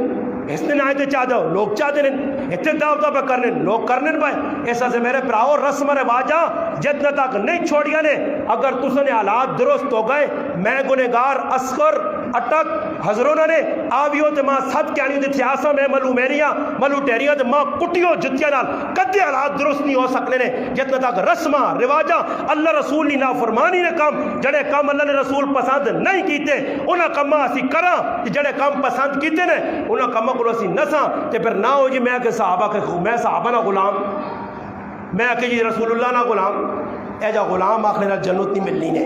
اس نے نہ تے چاہ دو لوگ چاہ دینے اتنے دعوتوں پہ کرنے لوگ کرنے پائے ایسا سے میرے پراؤ رسم رواجاں جتنے تک نہیں چھوڑیا نے اگر تس نے حالات درست ہو گئے میں گنہگار اسکر اٹک حضروں نے آویو تے ماں صد کے آنی تھی آسا میں ملو میریاں ملو ٹیریاں تے ماں کٹیوں جتیاں نال کدے حالات درست نہیں ہو سکنے نے جتنے تک رسمہ رواجاں اللہ رسول نے نافرمانی نے کام جڑے کام اللہ نے رسول پسند نہیں کیتے انہاں کاماں اسی کراں جڑے کام پسند کیتے نے انہاں کاماں کو اسی نساں تے پھر نہ ہو جی میں کہ صحابہ کے میں صحابہ نہ غلام میں کہ جی رسول اللہ نہ غلام اے جا غلام آخر جنت نہیں ملنی نے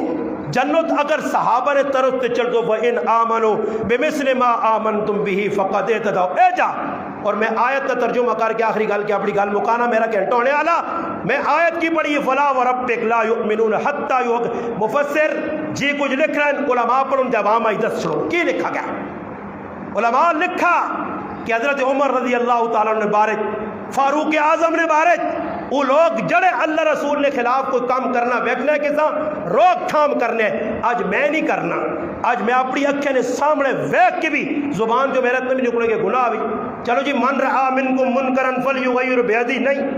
جنت اگر صحابہ نے طرف تے چل دو وَإِنْ آمَنُوا بِمِثْلِ مَا آمَنْتُمْ بِهِ فَقَدْ اهْتَدَوْا اے جا اور میں آیت کا ترجمہ کر کے آخری گل کی اپنی گل مکانا میرا گھنٹہ ہونے والا میں آیت کی پڑھی فَلَا وَرَبِّكَ لَا يُؤْمِنُونَ حَتَّى يُؤْمِنُوا مفسر جی کچھ لکھ رہے ہیں علماء پر ان جواب آئی دس چھوڑو کی لکھا گیا علماء لکھا کہ حضرت عمر رضی اللہ تعالیٰ نے بارک فاروق اعظم نے بارک وہ لوگ جڑے اللہ رسول نے خلاف کوئی کام کرنا ویکھنے کے ساتھ روک تھام کرنے آج میں نہیں کرنا آج میں اپنی اکھیں نے سامنے ویکھ کے بھی زبان جو میرے بھی نکلے گے گناہ بھی چلو جی من رہا منکم منکرن فلیغیر بیدی نہیں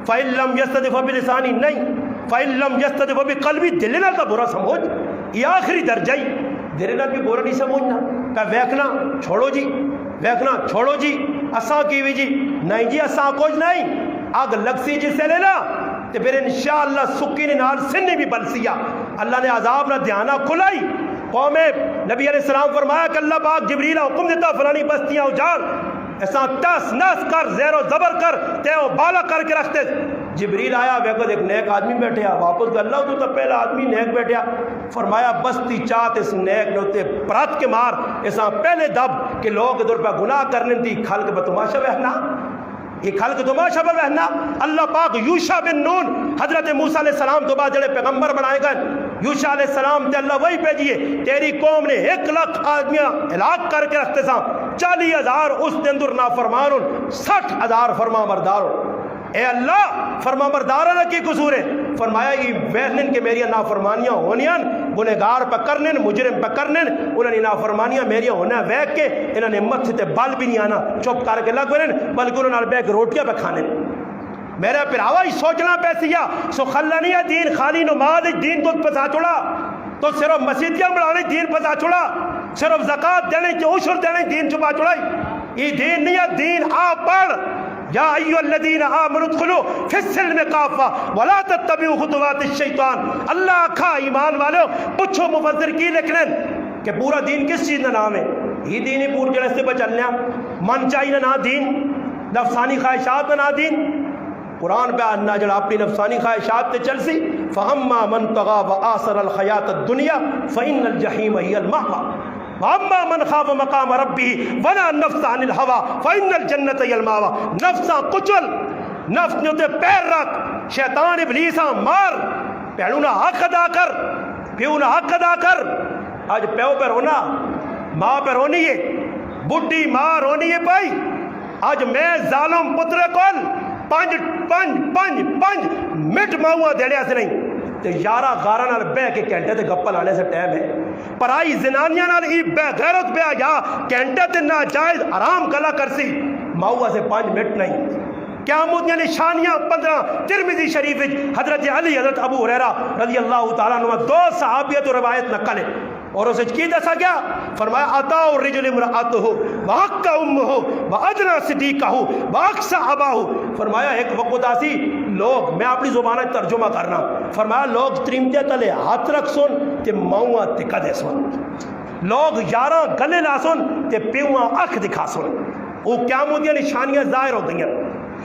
فإن لم یستطع فبلسانی نہیں فإن لم یستطع فبقلبی دل نال تو برا سمجھ یہ آخری درجہ ہی دل نال بھی برا نہیں سمجھنا کہ ویکھنا چھوڑو جی ویکھنا چھوڑو جی اساں کی بھی جی نہیں جی اساں کچھ نہیں آگ لگسی جس سے لینا تو پھر انشاءاللہ سکی نے نال سنی بھی بلسیا اللہ نے عذاب نہ دھیانہ کھلائی قوم نبی علیہ السلام فرمایا کہ اللہ پاک جبریل حکم دیتا فلانی بستیاں اجاڑ ایسا تس نس کر زیر و زبر کر تیو بالا کر کے رکھتے جبریل آیا ویکو ایک نیک آدمی بیٹھیا واپس اللہ تو پہلا آدمی نیک بیٹھیا فرمایا بستی چاہت اس نیک نوتے پرات کے مار ایسا پہلے دب کہ لوگ ادھر پہ گناہ کرنے تھی خلق بتماشا بہنا یہ خلق تماشا بہنا اللہ پاک یوشع بن نون حضرت موسیٰ علیہ السلام تو بعد جڑے پیغمبر بنائے گئے یوشع علیہ السلام تے اللہ وہی بھیجیے تیری قوم نے 1 لاکھ آدمیاں ہلاک کر کے رکھتے سا 40,000 اس کے اندر نافرمان 60,000 فرما بردار اے اللہ فرما بردارہ کی قصور ہے فرمایا یہ ویلن کے میری نافرمانیاں ہونیاں گنہگار پہ کرنے مجرم پہ کرنے انہوں نے نافرمانیاں میری ہونا ویک کے انہوں نے مت سے بل بھی نہیں آنا چپ کر کے لگ بنے بلکہ انہوں نے بیک روٹیاں پہ کھانے میرا پراوا ہی سوچنا پیسیا سو خلانیہ دین خالی نماز دین تو پسا چھوڑا تو صرف مسجدیاں بڑھانے دین پسا چھوڑا صرف زکاة دینے جو عشر دینے دین چھپا چھوڑائی یہ دین نہیں ہے دین آپ پڑھ یا ایو الذین آمنوا ادخلوا فی السلم کافہ ولا تتبعوا خطوات الشیطان اللہ کھا ایمان والو پوچھو مفسر کی لکھنے کہ پورا دین کس چیز کا نام ہے یہ دین ہی پور جڑے سے بچلنا من چاہیے نہ دین نفسانی خواہشات نہ دین قرآن پہ آنا جڑا اپنی نفسانی خواہشات تے چل سی فَأَمَّا مَنْ طَغَى وَآثَرَ الْحَيَاةَ الدُّنْيَا فَإِنَّ الْجَحِيمَ هِيَ الْمَأْوَىٰ وَأَمَّا مَنْ خَافَ مَقَامَ رَبِّهِ وَنَهَى النَّفْسَ عَنِ الْهَوَىٰ فَإِنَّ الْجَنَّةَ هِيَ الْمَأْوَىٰ نفساں کچل نفس نے تے پیر رکھ شیطان ابلیساں مار پہلو نہ حق ادا کر پیو نہ حق ادا کر آج پیو پر ہونا ماں پہ رونی ہے، بڈھی ماں رونی ہے بھائی. آج میں ظالم پترے کول 5 منٹ ماؤں دیڑیا سے نہیں تے 11 12 نال بہ کے گھنٹے تے گپا لانے سے ٹائم ہے. پرائی زنانیاں نال ای بے غیرت بے حیا گھنٹے تے ناجائز حرام گلا کرسی ماؤں سے 5 منٹ نہیں. قیامت کی نشانیاں 15 ترمذی شریف حضرت علی حضرت ابو ہریرہ رضی اللہ تعالیٰ عنہ 2 صحابیہ تو روایت نقل ہے اور اسے کی دسا گیا. فرمایا عطا الرجل امرأتہ وحق امہ وادنا صدیقہ واقصى اباہ. فرمایا ایک وقت آسی لوگ، میں اپنی زبان ترجمہ کرنا، فرمایا لوگ تریمتے تلے ہاتھ رکھ سن تے ماؤں تکا دے سن، لوگ 11 گلے لا سن تے پیواں اکھ دکھا سن. وہ قیامت کی نشانیاں ظاہر ہو گئیں.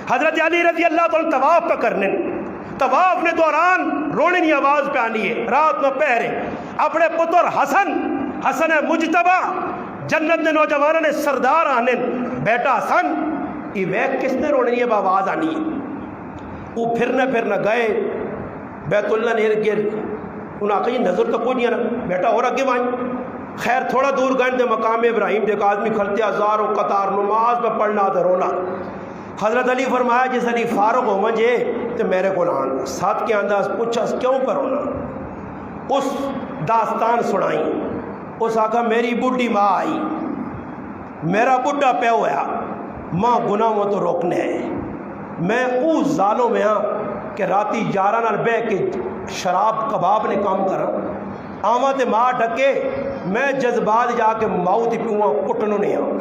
حضرت علی رضی اللہ تعالیٰ طواف پہ کرنے، طواف نے دوران رونے کی آواز پہ آنی ہے، رات میں پہرے اپنے پتر حسن مجتبہ جنت نے نوجوانوں نے سردار آنے بیٹا حسن یہ ویک کس نے رونے کی آواز آنی ہے. وہ پھرنا گئے بیت اللہ نے ارد گرد، انہوں نے کہا نظر تو کوئی نہیں آنا بیٹا اور اگے وائیں. خیر تھوڑا دور گئے تو مقام ابراہیم دیکھ آدمی کھلتے ہزاروں قطار نماز پہ پڑھنا تو رونا. حضرت علی فرمایا جس علی فارغ ہو مجھے تو میرے کو آن ساتھ کے انداز پوچھا کیوں پر ہونا. اس داستان سنائی، اس آقا میری بڈھی ماں آئی، میرا بڈھا پہ ہوا ماں گناہوں تو روکنے ہے. میں او ظالم میں ہاں کہ راتی 11 نال بہ کے شراب کباب نے کام کرا آواں تے ماں ڈکے میں جذبات جا کے ماؤ دی پیواں کٹنوں نہیں آؤں.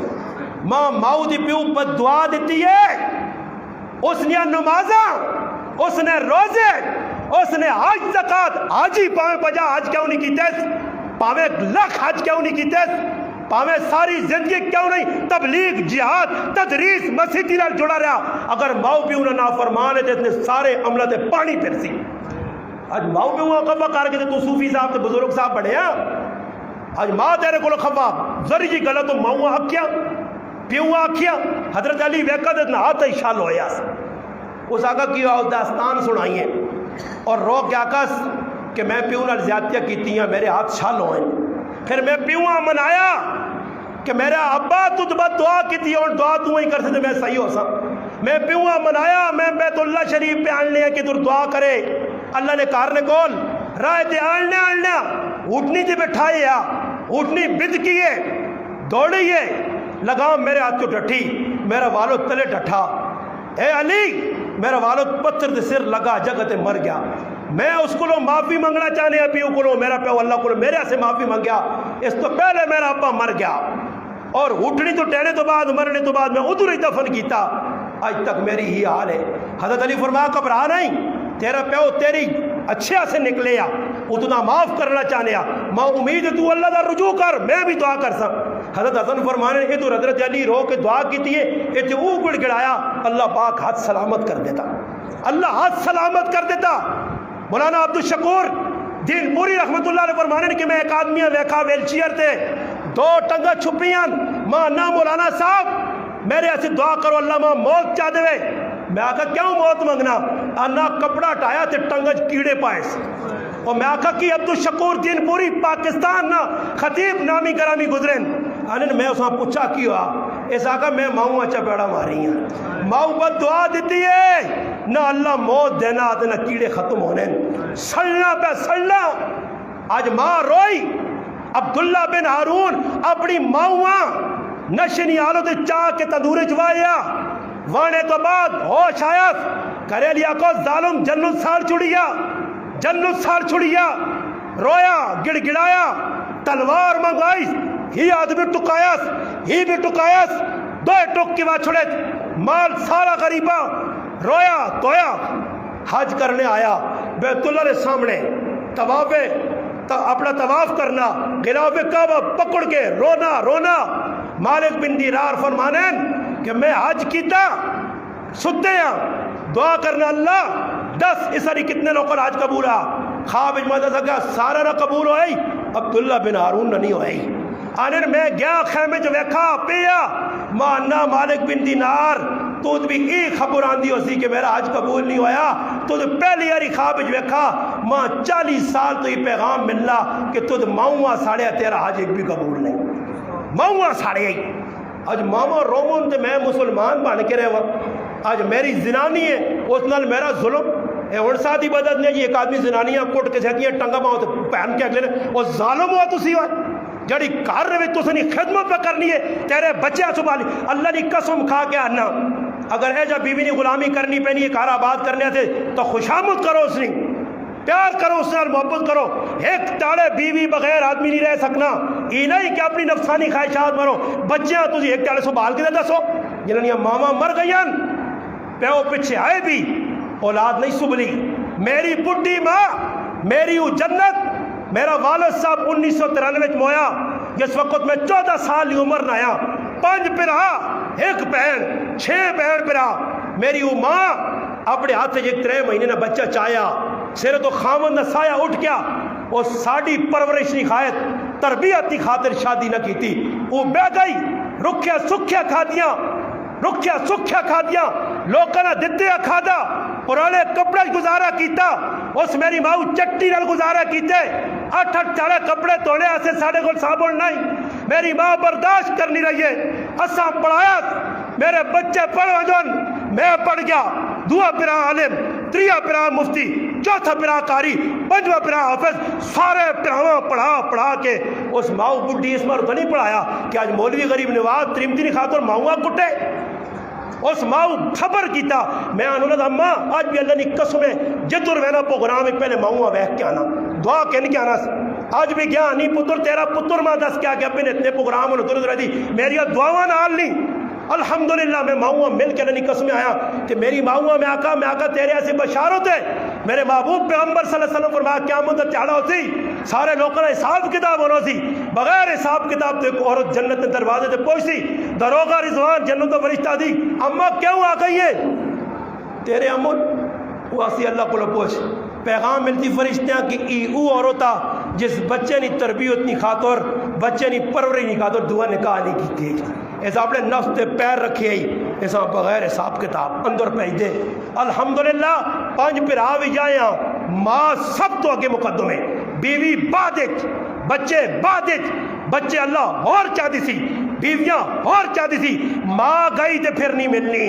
ماں ماؤ دی پیو بد دعا دیتی ہے، اس نے نمازاں، اس نے روزے، اس نے حج زکات حج ہی پاویں 50 حج کیوں نہیں کیتے، پاویں لاکھ حج کیوں نہیں کیتے، پاویں ساری زندگی کیوں نہیں تبلیغ جہاد تدریس مسیحی نال جڑا رہا. اگر ماؤ پیو نہ نافرمان ہے تے اتنے سارے عملہ تے پانی پھرسی. اج ماؤ پیو کبا کر کے تو صوفی صاحب تے بزرگ صاحب بڑے ہیں. اج ماں تیرے کو خفا ذری جی غلط ماؤں آکھیا پیو آکھیا. حضرت علی ویکا دے ہاتھ ہی شال ہویا. اس آقا کی داستان سنائی ہے اور رو کے آکاس کہ میں پیو نال زیادتیاں کیتی ہیں میرے ہاتھ شال ہوئے. پھر میں پیواں منایا کہ میرا ابا تجھ بد دعا کی اور دعا تو ہی کر سکتے میں صحیح ہو سا. میں پیواں منایا میں بیت اللہ شریف پہ آن لیا کہ تر دعا کرے. اللہ نے کارنے کول رائے تے آننا اٹھنی تے بٹھائے یا اٹھنی بد کیے دوڑیے لگام میرے ہاتھ کو ڈٹھی میرا والد تلے ڈٹھا. اے علی میرا والد پتھر دے سر لگا جگہ تے مر گیا. میں اس کو معافی منگنا چاہنے ہیں پیو کو میرا پیو اللہ کو میرے سے معافی منگیا. اس تو پہلے میرا ابا مر گیا اور اٹھنی تو ٹہنے تو بعد مرنے تو بعد میں ادھر ہی دفن کیتا. آج تک میری ہی حال ہے. حضرت علی فرمایا گھبرا نہیں تیرا پیو تیری اچھے سے نکلے اتنا معاف کرنا چاہنے ماں امید تو اللہ دا رجوع کر میں بھی دعا کر سا. حضرت حسن فرمانے یہ تو حضرت علی رو کے دعا کی تھی یہ تو گڑ گڑایا اللہ پاک ہاتھ سلامت کر دیتا، اللہ ہاتھ سلامت کر دیتا. مولانا عبدالشکور دین پوری رحمت اللہ علیہ فرمانے کہ میں ایک آدمی ویکھا ویل چیئر تے 2 ٹنگا چھپیاں ماں نہ مولانا صاحب میرے ایسے دعا کرو اللہ ماں موت چاہ دے. میں آکھا کیوں موت منگنا انا کپڑا ٹایا تے ٹنگج کیڑے پائے. اور میں آکھا کہ عبدالشکور دین پوری پاکستان نا خطیب نامی گرامی گزرین انن میں اساں پوچھا کی ہوا اس آکھا میں ماؤں اچھا پیڑا ماری ہیں ماؤں بد دعا دیتی ہے نہ اللہ موت دینا نہ کیڑے ختم ہونے سڑنا پہ سڑنا. آج ماں روئی عبداللہ بن ہارون اپنی ماؤں نشنی آلو دے چاہ کے تندورے چوایا وانے تو بعد ہوش آیا کرے لیا کو ظالم جنت سار چھڑیا رویا گڑ گڑایا تلوار منگائی ہی آدمی ٹکایاس ہی بھی ٹکایاس 2 ٹک کی بات چھڑے مال سارا غریبہ رویا تویا حج کرنے آیا بیت اللہ کے سامنے طواف اپنا طواف کرنا غلاف کعبہ پکڑ کے رونا مالک بن دینار فرمانے کہ میں حج کیتا ستے ہیں دعا کرنا اللہ 10 اس اری کتنے لوگوں حج قبول ہے خواب اجماعت سکا سارا نہ قبول ہوئی عبداللہ بن ہارون نہ نہیں ہوئی. آنر میں گیا خیمے جو ویکھا پیا مانا مالک بن دینار تو بھی ایک خبر آندی ہو سی کہ میرا حج قبول نہیں ہویا تو پہلی یاری خواب جو ویکھا ماں 40 سال تو یہ پیغام ملنا کہ تو ماؤں ساڑھے تیرا حج ایک بھی قبول نہیں. ماؤں ساڑے آئی اج ماما رومن تے میں مسلمان بن کے رہا اج میری زنانی ہے اس نال میرا ظلم اے ہن ساتھی بدت نے جی ایک آدمی زنانیاں کٹ کے سکیاں ٹنگا ماؤ تے پہن کے اگلے او ظالم ہوا تسی ہو جڑی گھر وچ تسیں خدمت پہ کرنی ہے تیرے بچے سنبھالی اللہ دی قسم کھا کے آنا اگر ہے جب بیوی نے غلامی کرنی پینی ہے گھر آباد کرنے سے تو خوشامد کرو اس نے پیار کرو اس نال محبت کرو ایک ٹاڑے بیوی بغیر آدمی نہیں رہ سکنا یہ نہیں کہ اپنی نفسانی خواہشات مرو بچیاں تسی ایک ٹاڑے سنبھال کے دسو جنہاں ماما مر گئیاں پیو پیچھے آئے بھی اولاد نہیں سنبھلی میری بڈھی ماں میری وہ جنت میرا والد صاحب 1993 مویا جس وقت میں 14 سال کی عمر نہ آیا 5 پرا 1 بہن 6 بہن پرا میری وہ ماں اپنے ہاتھ سے 3 مہینے نہ بچہ چایا سر تو خامن نہ سایا اٹھ گیا اور ساڑی پرورش نہیں خواہد تربیت کی خاطر شادی نہ کی تھی وہ بہ گئی رکھیا سکھیا کھا دیا لوگوں نے دتے کھادا پرانے کپڑے گزارا کیتا اس میری ماں چٹی نال گزارا کیتے 8 چالے کپڑے دھونے ایسے ساڑے کو صابن نہیں میری ماں برداشت کرنی رہی ہے اساں پڑھایا میرے بچے پڑھ جن میں پڑھ گیا 2 پرا عالم 3 پرا مفتی 4 پرا قاری 5 پرا حافظ سارے پراواں پڑھا کے اس ماں بڈھی اس مرد نہیں پڑھایا کہ آج مولوی غریب نواز ترمذی نے خاطر ماؤں کٹے اس ماؤ خبر کیتا میں آنوں اما آج بھی اللہ نے قسم ہے جدر وینا پروگرام ایک پہلے ماؤں ویخ کے آنا دعا کہنے کے آنا آج بھی گیا نہیں پتر تیرا پتر ماں دس کیا کہ ابھی نے اتنے پروگرام اور درد رہی میری دعاواں نال نہیں الحمدللہ میں ماؤں مل کے اللہ قسم آیا کہ میری ماؤں میں آقا تیرے ایسی بشارت ہے میرے محبوب پیغمبر صلی اللہ علیہ وسلم فرمایا قیامت چاڑا ہوتی سارے لوگوں نے حساب کتاب ہونا سی بغیر حساب کتاب تو ایک عورت جنت کے دروازے سے پہنچی دروغہ رضوان جنت کا فرشتہ دی اما کیوں آ گئی ہے تیرے امن وہ اسی اللہ کو پوچھ پیغام ملتی فرشتیاں کہ ای او عورتا جس بچے نے تربیت نہیں خاطر بچے نے پروری نہیں خاطر دعا نکاح نہیں کی ایسا اپنے نفس تے پیر رکھے ہی ایسا بغیر حساب کتاب اندر پہنچ دے الحمدللہ 5 پرا بھی جائیں ماں سب تو آگے مقدم ہے بیوی بعدت بچے اللہ اور چاہتی سی بیویاں اور چاہتی سی ماں گئی تے پھر نہیں ملنی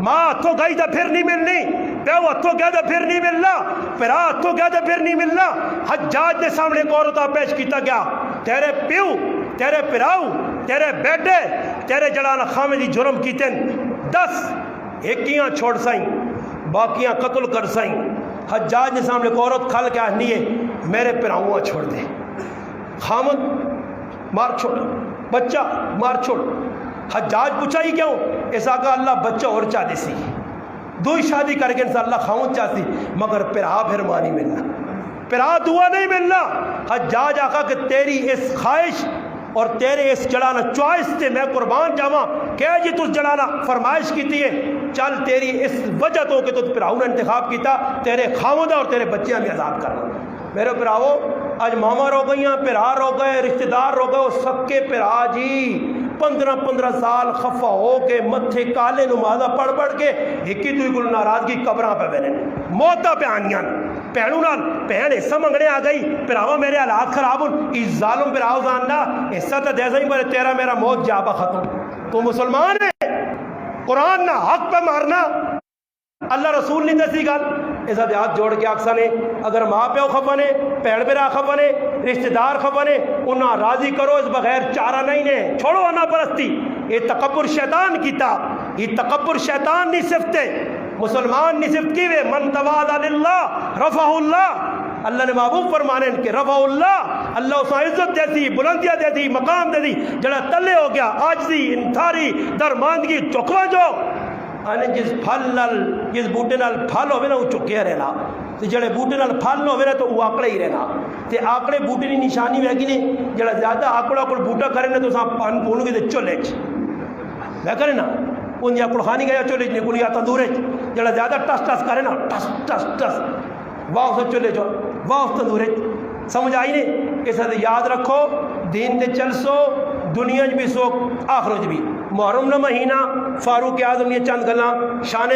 ماں تو گئی تے پھر نہیں ملنی پیو ہتھوں گیا تے پھر نہیں ملنا پرا ہتھوں گیا تے پھر نہیں ملنا حجاج نے سامنے ایک عورتہ پیش کیتا گیا تیرے پیو تیرے پراؤ تیرے بیٹے تیرے جڑانا خامے دی جرم کیتن 10 ایکیاں چھوڑ سائیں باقیاں قتل کر سائیں حجاج نے سامنے ایک عورت کھل کے آنی ہے میرے پراؤں چھوڑ دے خامد مار چھوڑ بچہ مار چھوڑ حجاج پوچھا ہی کیوں ایسا کہا اللہ بچہ اور چاہتے سی 2 شادی کر کے انسان اللہ خاؤں چاہتی مگر پرا پھر ماں نہیں ملنا پرا دعا نہیں ملنا حجاج آقا کہ تیری اس خواہش اور تیرے اس جڑانا چوائس سے میں قربان جاواں کہ جی تو جڑانا فرمائش کیتی ہے چل تیری اس وجہ تو کہ تو پراؤں نے انتخاب کیتا تیرے خاوندہ اور تیرے بچیاں بھی عذاب کرنا میرے پراؤ آج ماما رو گئیاں پرا رو گئے رشتہ دار رو گئے وہ سب کے پرا جی 15 سال خفا ہو کے متھے کالے نمازہ پڑھ کے ہکی دوئی گل ناراضگی قبراں پہ بنے موتا پہ آنیاں پہنوں نال پہن حصہ منگنے آ گئی پراوا میرے حالات خراب ہوں اس ظالم پراؤ زاننا حصہ تو دے ہی پر تیرا میرا موت جابا ختم تو مسلمان ہے قرآن نہ حق پہ مارنا اللہ رسول نہیں دسی گل ایسا ہاتھ جوڑ کے آکسا نے اگر ماں پیو خفا نے پہن پرا خفا نے رشتہ دار خفا نے انہاں راضی کرو اس بغیر چارہ نہیں نے چھوڑو انا پرستی یہ تکبر شیطان کیتا یہ تکبر شیطان نہیں صفتے مسلمان نہیں صفت کی وے من تواضع للہ رفع اللہ اللہ نے محبوب فرمانے ان کے رفع اللہ اس عزت دیتی بلندیاں دیتی مقام دیتی جڑا تلے ہو گیا آجزی انتھاری درماندگی چکوا جو آنے جس بوٹے نال پھل ہوئے نا وہ چکیا رہنا تو جڑے بوٹے نال پھل نہ ہوئے نا تو وہ آکڑے ہی رہنا تے آکڑے بوٹے کی نشانی ہے کہ نہیں جڑا زیادہ آکڑا کوئی بوٹا کرے نا تو ساں پان پھول گے تو چلے میں کرے نا ان یا کڑخانی گیا چلے نہیں کڑیا تندورے جڑا زیادہ ٹس ٹس کرے نا ٹس ٹس ٹس واہ سے چلے جو واہ تندورے سمجھ آئی نہیں اس یاد رکھو دین دے چل سو دنیا بھی سو آخرت بھی محرم دا مہینہ فاروق اعظم یہ چند گلاں شان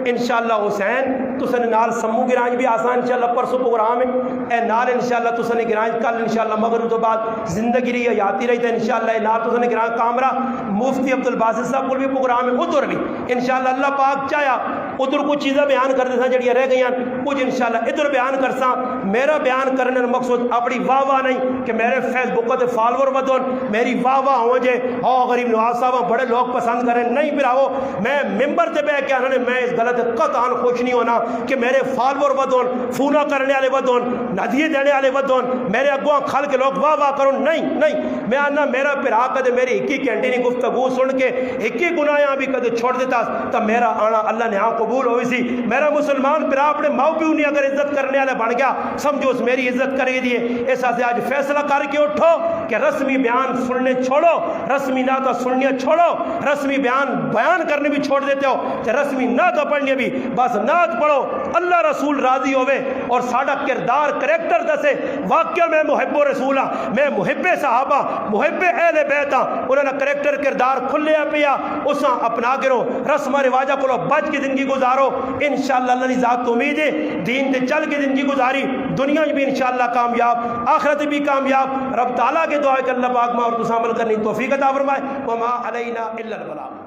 انشاءاللہ حسین تسن نال سمو گرانج بھی آسان انشاءاللہ پرسوں پروگرام ہے اے نال انشاءاللہ تسن گرانج کل انشاءاللہ مغرب تو بعد زندگی رہی حیاتی رہی تے انشاءاللہ اے نال تسن گرانج کامرہ مفتی عبدالباسط صاحب کو بھی پروگرام ہے ادھر بھی انشاءاللہ اللہ پاک چاہیا ادھر کچھ چیزیں بیان کر دیتا جڑیاں رہ گئی ہیں کچھ انشاءاللہ ادھر بیان کرساں میرا بیان کرنے کا مقصد اپنی واہ واہ نہیں کہ میرے فیس بک تے فالوور بدون میری واہ واہ ہو جے ہاں غریب نواز صاحب بڑے لوگ پسند کریں نہیں براو میں ممبر تے بیٹھ کے آنا نے میں اس غلط قطعاً خوش نہیں ہونا کہ میرے فالوور بدون فونا کرنے والے بدون ندیے دینے والے بدون میرے اگواں کھل کے لوگ واہ واہ کروں نہیں میں آنا میرا پھرا کدے میری 21 گھنٹے کی گفتگو سن کے 21 گناہاں بھی کدے چھوڑ دیتا تو میرا آنا اللہ نے ہاں قبول ہوئی سی میرا مسلمان پھرا اپنے ماؤ پیو نہیں اگر عزت کرنے والے بن گیا سمجھو اس میری عزت کرے دیے ایسا سے آج فیصلہ کر کے اٹھو کہ رسمی بیان سننے چھوڑو رسمی نعتیں سننے چھوڑو رسمی بیان کرنے بھی چھوڑ دیتے ہو کہ رسمی نعت پڑھنے بھی بس نعت پڑھو اللہ رسول راضی ہوئے اور ساڑا کردار کریکٹر دسے واقعہ میں محب و رسول ہاں میں محب صحابہ محب اہل بیت ہاں انہوں نے کریکٹر کردار کھلے پیا اساں اپنا گرو رسم رواجہ کو بچ کی زندگی گزارو انشاءاللہ اللہ کی ذات تو امید ہے دین تے چل کے زندگی گزاری دنیا بھی انشاءاللہ کامیاب آخرت بھی کامیاب رب تعالیٰ کے دعا کہ اللہ پاک ما اور تسا عمل کرنی توفیق عطا فرمائے وما علینا الا البلاغ